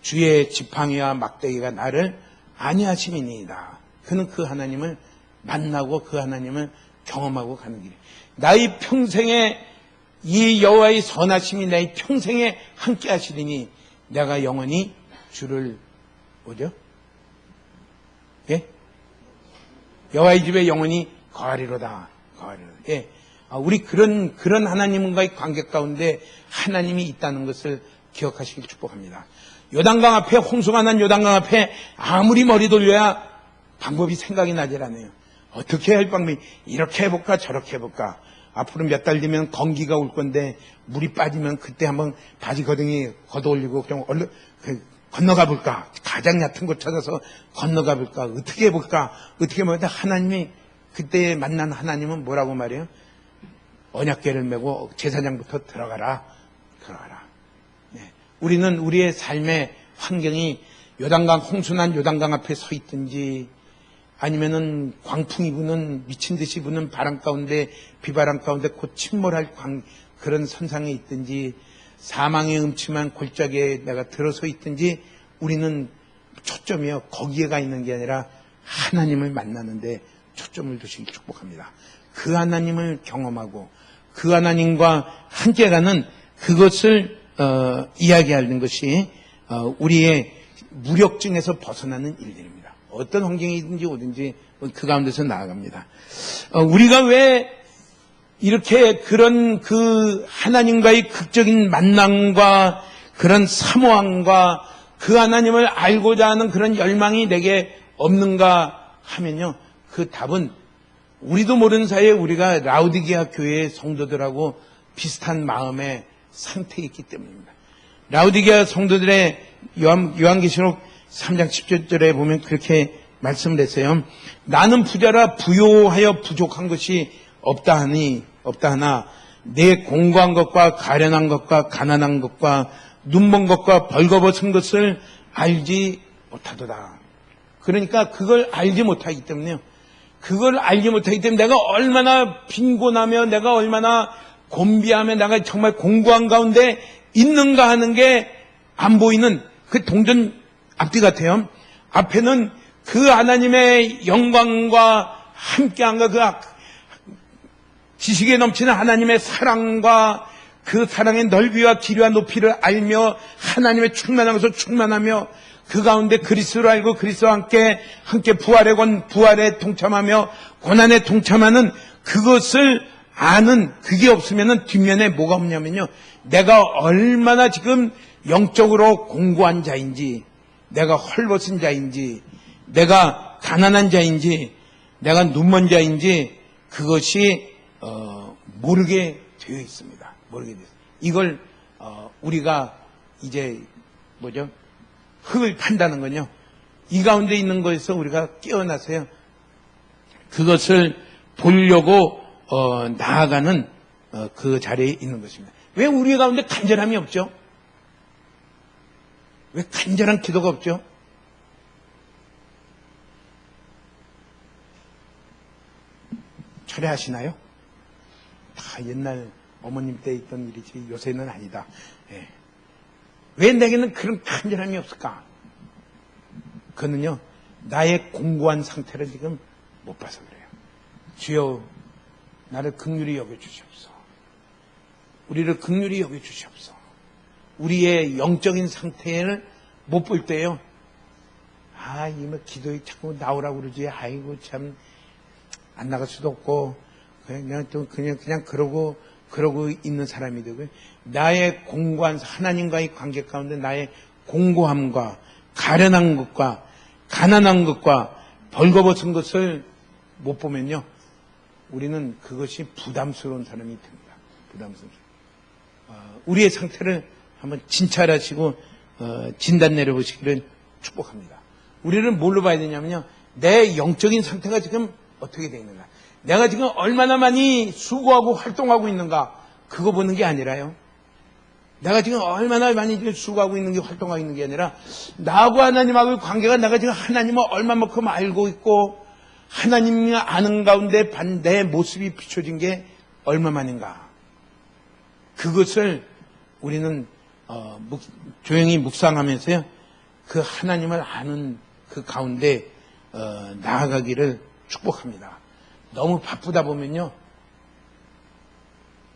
S1: 주의 지팡이와 막대기가 나를 안위하심이니이다. 그는 그 하나님을 만나고 그 하나님을 경험하고 가는 길이에요. 나의 평생에 이 여호와의 선하심이 나의 평생에 함께 하시리니 내가 영원히 주를 뭐죠? 예? 여호와의 집에 영원히 거하리로다. 예. 우리 그런 하나님과의 관계 가운데 하나님이 있다는 것을 기억하시길 축복합니다. 요단강 앞에 홍수가 난 요단강 앞에 아무리 머리 돌려야 방법이 생각이 나질 않아요. 어떻게 할 방법이 이렇게 해볼까 저렇게 해볼까. 앞으로 몇 달 뒤면 건기가 올 건데 물이 빠지면 그때 한번 바지 거덩이 걷어올리고 좀 얼른 건너가 볼까. 가장 얕은 곳 찾아서 건너가 볼까. 어떻게 해볼까. 어떻게 해볼까. 하나님이 그때 만난 하나님은 뭐라고 말해요? 언약궤를 메고 제사장부터 들어가라. 네. 우리는 우리의 삶의 환경이 요단강 홍수난 요단강 앞에 서 있든지 아니면은 광풍이 부는 미친 듯이 부는 바람 가운데 비바람 가운데 곧 침몰할 그런 선상에 있든지 사망의 음침한 골짜기에 내가 들어서 있든지 우리는 초점이요 거기에 가 있는 게 아니라 하나님을 만나는데 초점을 두시길 축복합니다. 그 하나님을 경험하고
S2: 그 하나님과 함께 가는 그것을 이야기하는 것이 우리의 무력증에서 벗어나는 일들입니다. 어떤 환경이든지 오든지 그 가운데서 나아갑니다. 우리가 왜 이렇게 그런 그 하나님과의 극적인 만남과 그런 사모함과 그 하나님을 알고자 하는 그런 열망이 내게 없는가 하면요. 그 답은 우리도 모르는 사이에 우리가 라우디게아 교회의 성도들하고 비슷한 마음의 상태에 있기 때문입니다. 라우디게아 성도들의 요한계시록 3장 10절에 보면 그렇게 말씀을 했어요. 나는 부자라 부요하여 부족한 것이 없다 하나 내 공고한 것과 가련한 것과 가난한 것과 눈먼 것과 벌거벗은 것을 알지 못하도다. 그러니까 그걸 알지 못하기 때문에요. 그걸 알지 못하기 때문에 내가 얼마나 빈곤하며 내가 얼마나 곤비하며 내가 정말 공고한 가운데 있는가 하는 게 안 보이는 그 동전 앞뒤 같아요. 앞에는 그 하나님의 영광과 함께한가 그 지식에 넘치는 하나님의 사랑과 그 사랑의 넓이와 길이와 높이를 알며 하나님의 충만한 것을 충만하며 그 가운데 그리스도를 알고 그리스도와 함께 부활에 동참하며 고난에 동참하는 그것을 아는 그게 없으면은 뒷면에 뭐가 없냐면요. 내가 얼마나 지금 영적으로 공고한 자인지, 내가 헐벗은 자인지, 내가 가난한 자인지, 내가 눈먼 자인지 그것이 모르게 되어 있습니다. 모르게 되어 있습니다. 이걸 우리가 이제 흙을 판다는 건요. 이 가운데 있는 것에서 우리가 깨어나서요. 그것을 보려고 나아가는 그 자리에 있는 것입니다. 왜 우리 가운데 간절함이 없죠? 왜 간절한 기도가 없죠? 철회하시나요? 다 옛날 어머님 때 있던 일이지 요새는 아니다. 예. 왜 내게는 그런 간절함이 없을까? 그는요, 나의 공고한 상태를 지금 못 봐서 그래요. 주여, 나를 긍휼히 여겨주시옵소서. 우리를 긍휼히 여겨주시옵소서. 우리의 영적인 상태를 못 볼 때요, 이뭐 기도에 자꾸 나오라고 그러지. 아이고, 참, 안 나갈 수도 없고, 그냥 그러고 있는 사람이 되고요. 나의 공고한 하나님과의 관계 가운데 나의 공고함과 가련한 것과 가난한 것과 벌거벗은 것을 못 보면요. 우리는 그것이 부담스러운 사람이 됩니다. 부담스러운. 우리의 상태를 한번 진찰하시고 진단 내려보시기를 축복합니다. 우리를 뭘로 봐야 되냐면요. 내 영적인 상태가 지금 어떻게 되어 있는가. 내가 지금 얼마나 많이 수고하고 활동하고 있는가. 그거 보는 게 아니라요. 내가 지금 얼마나 많이 수고하고 있는 게 활동하고 있는 게 아니라 나하고 하나님하고의 관계가 내가 지금 하나님을 얼마만큼 알고 있고 하나님이 아는 가운데 내 모습이 비춰진 게 얼마만인가. 그것을 우리는 조용히 묵상하면서요. 그 하나님을 아는 그 가운데 나아가기를 축복합니다. 너무 바쁘다 보면요.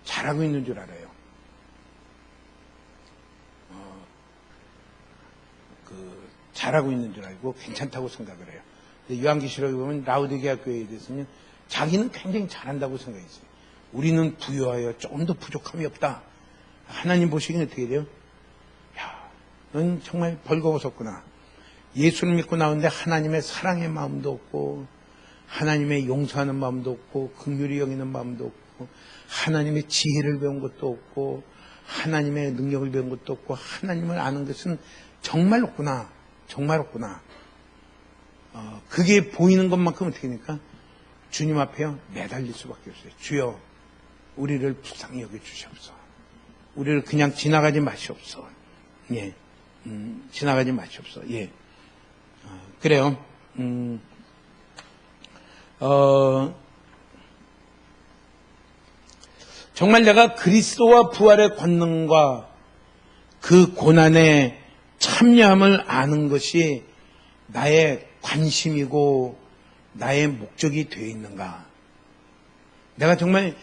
S2: 잘하고 있는 줄 알아요. 잘하고 있는 줄 알고 괜찮다고 생각을 해요. 요한계시록에 보면 라우디게아 교회에 대해서는 자기는 굉장히 잘한다고 생각했어요. 우리는 부유하여 조금 더 부족함이 없다. 하나님 보시기는 어떻게 돼요? 야, 넌 정말 벌거벗었구나. 예수를 믿고 나오는데 하나님의 사랑의 마음도 없고 하나님의 용서하는 마음도 없고 긍휼히 여기는 마음도 없고 하나님의 지혜를 배운 것도 없고 하나님의 능력을 배운 것도 없고 하나님을 아는 것은 정말 없구나. 정말 없구나. 그게 보이는 것만큼 어떻게 됩니까? 주님 앞에요 매달릴 수밖에 없어요. 주여 우리를 불쌍히 여겨주시옵소서. 우리를 그냥 지나가지 마시옵소서. 예, 지나가지 마시옵소서. 예, 그래요. 정말 내가 그리스도와 부활의 권능과 그 고난에 참여함을 아는 것이 나의 관심이고 나의 목적이 되어 있는가? 내가 정말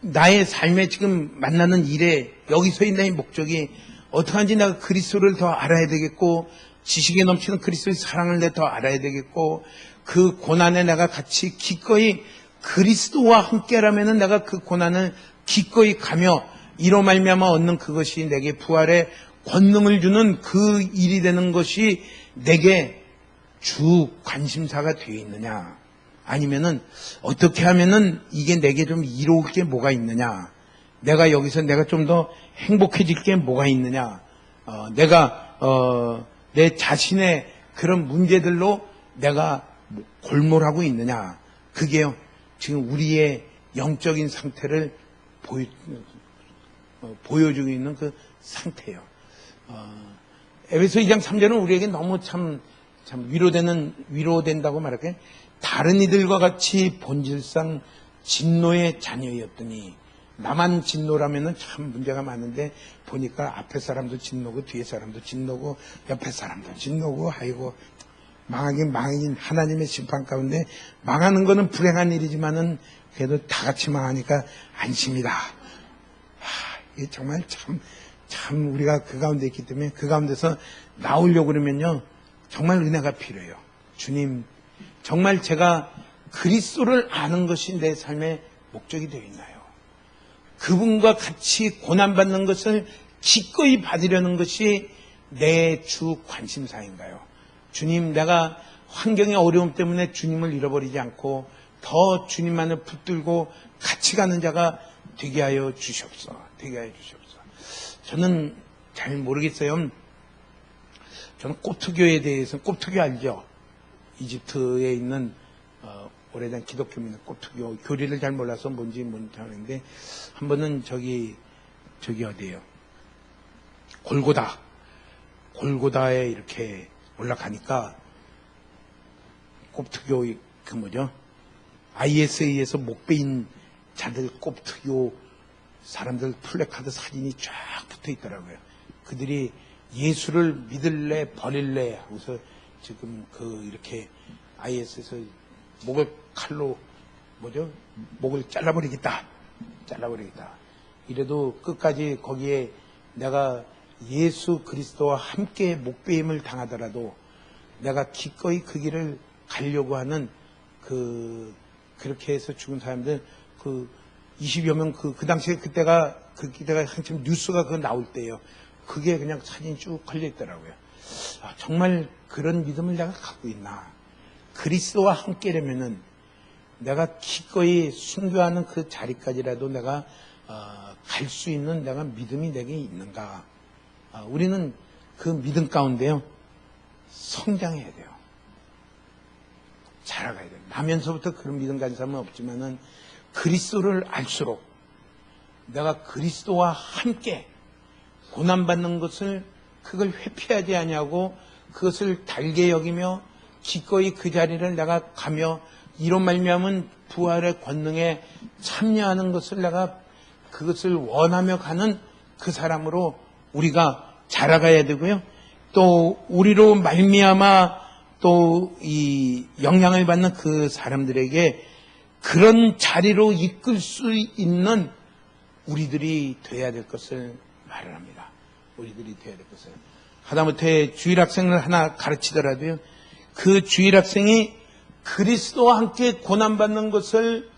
S2: 나의 삶에 지금 만나는 일에 여기서의 나의 목적이 어떡하는지 내가 그리스도를 더 알아야 되겠고, 지식에 넘치는 그리스도의 사랑을 내가 더 알아야 되겠고, 그 고난에 내가 같이 기꺼이 그리스도와 함께라면은 내가 그 고난을 기꺼이 가며 이로 말미암아 얻는 그것이 내게 부활의 권능을 주는 그 일이 되는 것이 내게 주 관심사가 되어 있느냐, 아니면은 어떻게 하면은 이게 내게 좀 이로울 게 뭐가 있느냐, 내가 여기서 내가 좀 더 행복해질 게 뭐가 있느냐, 내가 내 자신의 그런 문제들로 내가 골몰하고 있느냐, 그게요 지금 우리의 영적인 상태를 보여주고 있는 그 상태예요. 에베소 2장 3절은 우리에게 너무 참 위로된다고 말할까요? 다른 이들과 같이 본질상 진노의 자녀였더니, 나만 진노라면은 참 문제가 많은데 보니까 앞에 사람도 진노고 뒤에 사람도 진노고 옆에 사람도 진노고, 아이고 망하긴 망인 하나님의 심판 가운데 망하는 거는 불행한 일이지만은 그래도 다 같이 망하니까 안심이다. 이게 정말 참 우리가 그 가운데 있기 때문에 그 가운데서 나오려고 그러면요 정말 은혜가 필요해요. 주님, 정말 제가 그리스도를 아는 것이 내 삶의 목적이 되어 있나요? 그분과 같이 고난받는 것을 기꺼이 받으려는 것이 내 주 관심사인가요? 주님, 내가 환경의 어려움 때문에 주님을 잃어버리지 않고 더 주님만을 붙들고 같이 가는 자가 되게 하여 주시옵소서. 되게 하여 주시옵소서. 저는 잘 모르겠어요. 저는 꼽트교에 대해서, 꼽트교 알죠? 이집트에 있는 오래된 기독교입니다. 꼽트교 교리를 잘 몰라서 뭔지 모르는데, 한 번은 저기 어디예요? 골고다에 이렇게 올라가니까 꼽트교 그 뭐죠? IS에 의해서 목베인 자들 꼽트교 사람들 플래카드 사진이 쫙 붙어 있더라고요. 그들이 예수를 믿을래 버릴래 하고서 지금 이렇게 IS에서 목을 칼로 목을 잘라버리겠다. 이래도 끝까지 거기에 내가 예수 그리스도와 함께 목베임을 당하더라도 내가 기꺼이 그 길을 가려고 하는 그렇게 해서 죽은 사람들 20여 명 그 당시에 그때가 한참 뉴스가 그거 나올 때예요. 그게 그냥 사진이 쭉 걸려 있더라고요. 정말 그런 믿음을 내가 갖고 있나? 그리스도와 함께라면은 내가 기꺼이 순교하는 그 자리까지라도 내가 갈 수 있는 내가 믿음이 내게 있는가? 우리는 그 믿음 가운데요 성장해야 돼요. 자라가야 돼요. 나면서부터 그런 믿음 가진 사람은 없지만은 그리스도를 알수록 내가 그리스도와 함께 고난받는 것을 그걸 회피하지 아니하고 그것을 달게 여기며 기꺼이 그 자리를 내가 가며 이로 말미암은 부활의 권능에 참여하는 것을 내가 그것을 원하며 가는 그 사람으로 우리가 자라가야 되고요. 또 우리로 말미암아 또 이 영향을 받는 그 사람들에게 그런 자리로 이끌 수 있는 우리들이 돼야 될 것을 말을 합니다. 우리들이 돼야 될 것을. 하다못해 주일학생을 하나 가르치더라도요. 그 주일학생이 그리스도와 함께 고난받는 것을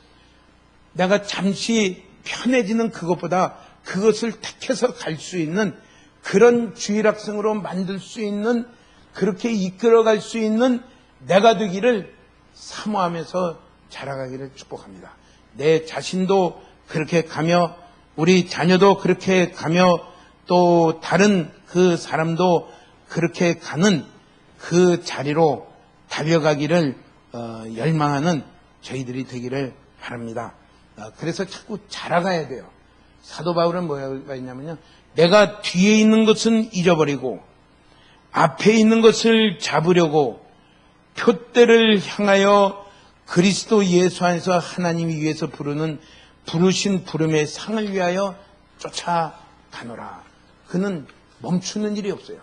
S2: 내가 잠시 편해지는 그것보다 그것을 택해서 갈 수 있는 그런 주일학생으로 만들 수 있는, 그렇게 이끌어갈 수 있는 내가 되기를 사모하면서 자라가기를 축복합니다. 내 자신도 그렇게 가며 우리 자녀도 그렇게 가며 또 다른 그 사람도 그렇게 가는 그 자리로 달려가기를 열망하는 저희들이 되기를 바랍니다. 그래서 자꾸 자라가야 돼요. 사도 바울은 뭐가 있냐면요, 내가 뒤에 있는 것은 잊어버리고 앞에 있는 것을 잡으려고 표대를 향하여 그리스도 예수 안에서 하나님이 위해서 부르신 부름의 상을 위하여 쫓아가노라. 그는 멈추는 일이 없어요.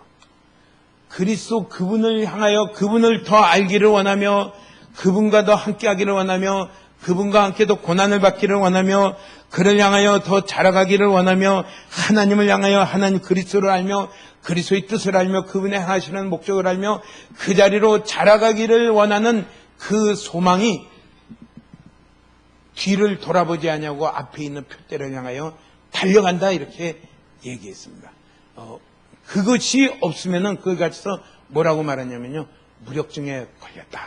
S2: 그리스도 그분을 향하여 그분을 더 알기를 원하며 그분과 더 함께하기를 원하며 그분과 함께 더 고난을 받기를 원하며 그를 향하여 더 자라가기를 원하며 하나님을 향하여 하나님 그리스도를 알며 그리스도의 뜻을 알며 그분의 하시는 목적을 알며 그 자리로 자라가기를 원하는 그 소망이 뒤를 돌아보지 아니하고 앞에 있는 표대를 향하여 달려간다 이렇게 얘기했습니다. 그것이 없으면은 그걸 가지고 뭐라고 말하냐면요, 무력증에 걸렸다.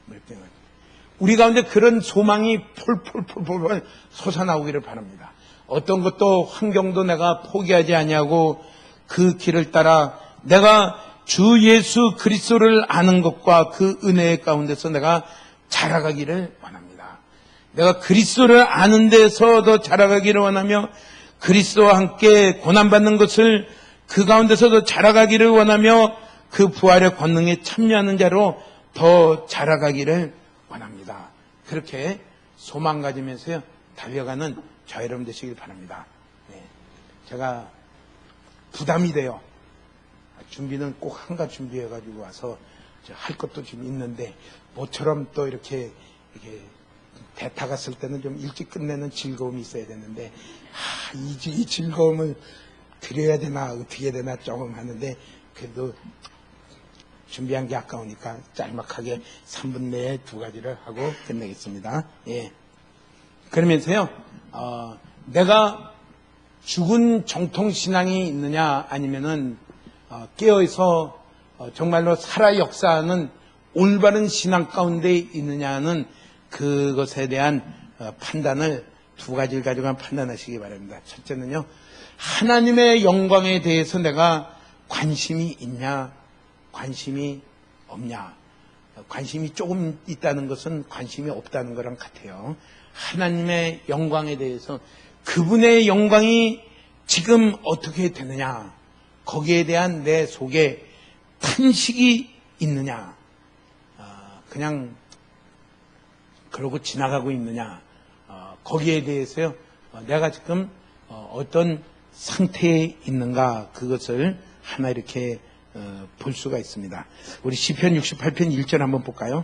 S2: 무력증에 걸렸다. 우리 가운데 그런 소망이 폴폴 솟아나오기를 바랍니다. 어떤 것도 환경도 내가 포기하지 아니하고 그 길을 따라 내가 주 예수 그리스도를 아는 것과 그 은혜 가운데서 내가 자라가기를 원합니다. 내가 그리스도를 아는 데서 더 자라가기를 원하며 그리스도와 함께 고난받는 것을 그 가운데서도 자라가기를 원하며 그 부활의 권능에 참여하는 자로 더 자라가기를 원합니다. 그렇게 소망 가지면서 달려가는 저 여러분 되시길 바랍니다. 네. 제가 부담이 돼요. 준비는 꼭 한가지 준비해가지고 와서 할 것도 좀 있는데 모처럼 또 이렇게 대타 갔을 때는 좀 일찍 끝내는 즐거움이 있어야 되는데 이 즐거움을 드려야 되나 어떻게 해야 되나 조금 하는데 그래도 준비한 게 아까우니까 짤막하게 3분 내에 2가지를 하고 끝내겠습니다. 예. 그러면서요, 내가 죽은 정통신앙이 있느냐 아니면은 깨어있어 정말로 살아 역사하는 올바른 신앙 가운데 있느냐는 그것에 대한 판단을 2가지를 가지고 판단하시기 바랍니다. 첫째는요, 하나님의 영광에 대해서 내가 관심이 있냐 관심이 없냐. 관심이 조금 있다는 것은 관심이 없다는 거랑 같아요. 하나님의 영광에 대해서 그분의 영광이 지금 어떻게 되느냐, 거기에 대한 내 속에 탄식이 있느냐, 그냥 그러고 지나가고 있느냐, 거기에 대해서요, 내가 지금 어떤 상태에 있는가, 그것을 하나 이렇게 볼 수가 있습니다. 우리 시편 68편 1절 한번 볼까요?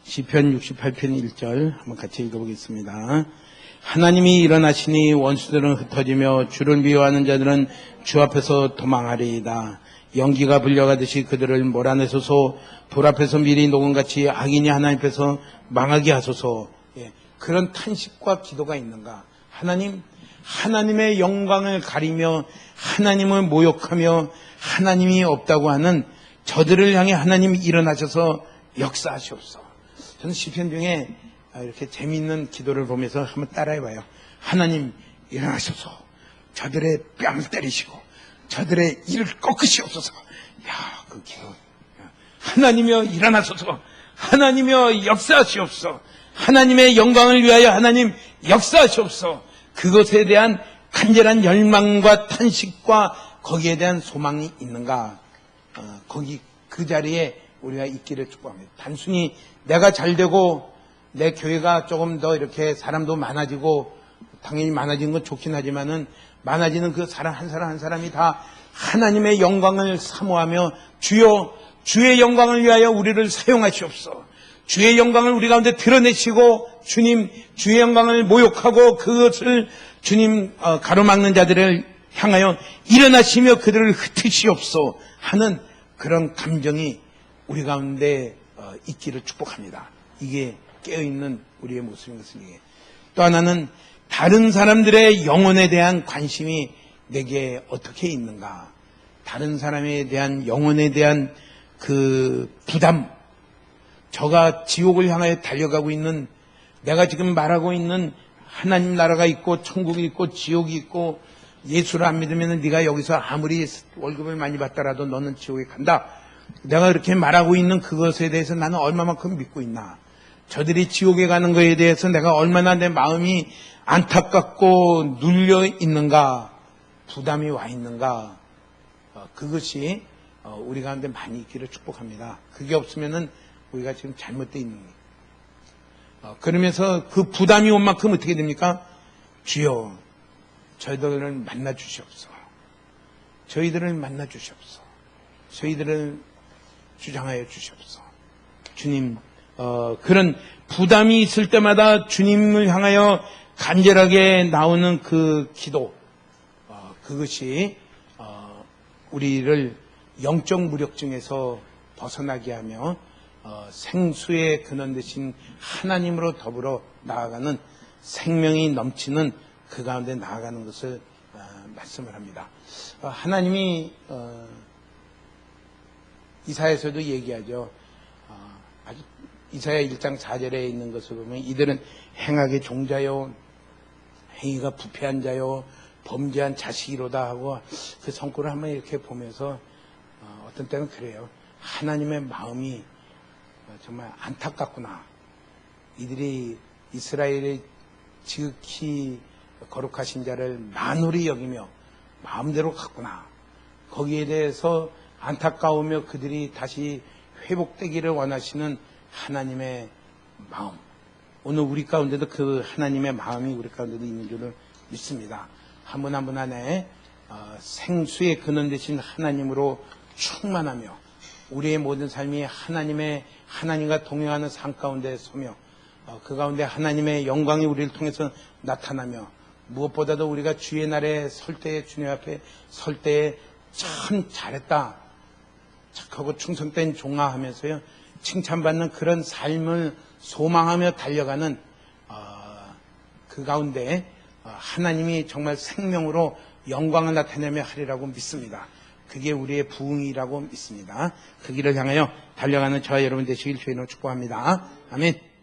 S2: 시편 68편 1절 한번 같이 읽어보겠습니다. 하나님이 일어나시니 원수들은 흩어지며 주를 미워하는 자들은 주 앞에서 도망하리이다. 연기가 불려가듯이 그들을 몰아내소서. 불 앞에서 미리 녹음같이 악인이 하나님 앞에서 망하게 하소서. 예, 그런 탄식과 기도가 있는가? 하나님의 영광을 가리며 하나님을 모욕하며 하나님이 없다고 하는 저들을 향해 하나님이 일어나셔서 역사하시옵소서. 저는 시편 중에 이렇게 재미있는 기도를 보면서 한번 따라해봐요. 하나님 일어나셔서 저들의 뺨을 때리시고 저들의 이를 꺾으시옵소서. 야, 그 기도. 하나님이여 일어나소서. 하나님이여 역사하시옵소서. 하나님의 영광을 위하여 하나님 역사하시옵소서. 그것에 대한 간절한 열망과 탄식과 거기에 대한 소망이 있는가? 거기 그 자리에 우리가 있기를 축복합니다. 단순히 내가 잘되고 내 교회가 조금 더 이렇게 사람도 많아지고, 당연히 많아지는 건 좋긴 하지만은 많아지는 그 사람 한 사람이 다 하나님의 영광을 사모하며 주여 주의 영광을 위하여 우리를 사용하시옵소서. 주의 영광을 우리 가운데 드러내시고 주님 주의 영광을 모욕하고 그것을 주님 가로막는 자들을 향하여 일어나시며 그들을 흩으시옵소서 하는 그런 감정이 우리 가운데 있기를 축복합니다. 이게 깨어있는 우리의 모습인 것을 얘기해요. 또 하나는 다른 사람들의 영혼에 대한 관심이 내게 어떻게 있는가. 다른 사람에 대한 영혼에 대한 그 부담, 저가 지옥을 향하여 달려가고 있는, 내가 지금 말하고 있는 하나님 나라가 있고 천국이 있고 지옥이 있고 예수를 안 믿으면 네가 여기서 아무리 월급을 많이 받더라도 너는 지옥에 간다. 내가 그렇게 말하고 있는 그것에 대해서 나는 얼마만큼 믿고 있나. 저들이 지옥에 가는 것에 대해서 내가 얼마나 내 마음이 안타깝고 눌려 있는가, 부담이 와 있는가. 그것이 우리 가운데 많이 있기를 축복합니다. 그게 없으면은 우리가 지금 잘못되어 있는 거예요. 그러면서 그 부담이 온 만큼 어떻게 됩니까? 주여, 저희들을 만나 주시옵소서. 저희들을 만나 주시옵소서. 저희들을 주장하여 주시옵소서. 주님, 그런 부담이 있을 때마다 주님을 향하여 간절하게 나오는 그 기도, 그것이 우리를 영적 무력증에서 벗어나게 하며 생수의 근원 되신 하나님으로 더불어 나아가는 생명이 넘치는 그 가운데 나아가는 것을 말씀을 합니다. 하나님이 이사야에서도 얘기하죠. 아주 이사야 1장 4절에 있는 것을 보면 이들은 행악의 종자요 행위가 부패한 자요 범죄한 자식이로다 하고 그 성구를 한번 이렇게 보면서 어떤 때는 그래요. 하나님의 마음이 정말 안타깝구나. 이들이 이스라엘의 지극히 거룩하신 자를 만홀히 여기며 마음대로 갔구나. 거기에 대해서 안타까우며 그들이 다시 회복되기를 원하시는 하나님의 마음. 오늘 우리 가운데도 그 하나님의 마음이 우리 가운데도 있는 줄을 믿습니다. 한 분 한 분 안에 생수의 근원 되신 하나님으로 충만하며 우리의 모든 삶이 하나님과 동행하는 삶 가운데 서며 그 가운데 하나님의 영광이 우리를 통해서 나타나며 무엇보다도 우리가 주의 날에 설 때에 주님 앞에 설 때에 참 잘했다. 착하고 충성된 종아 하면서요. 칭찬받는 그런 삶을 소망하며 달려가는 그 가운데 하나님이 정말 생명으로 영광을 나타내며 하리라고 믿습니다. 그게 우리의 부흥이라고 믿습니다. 그 길을 향하여 달려가는 저와 여러분 되시길 주의로 축복합니다. 아멘.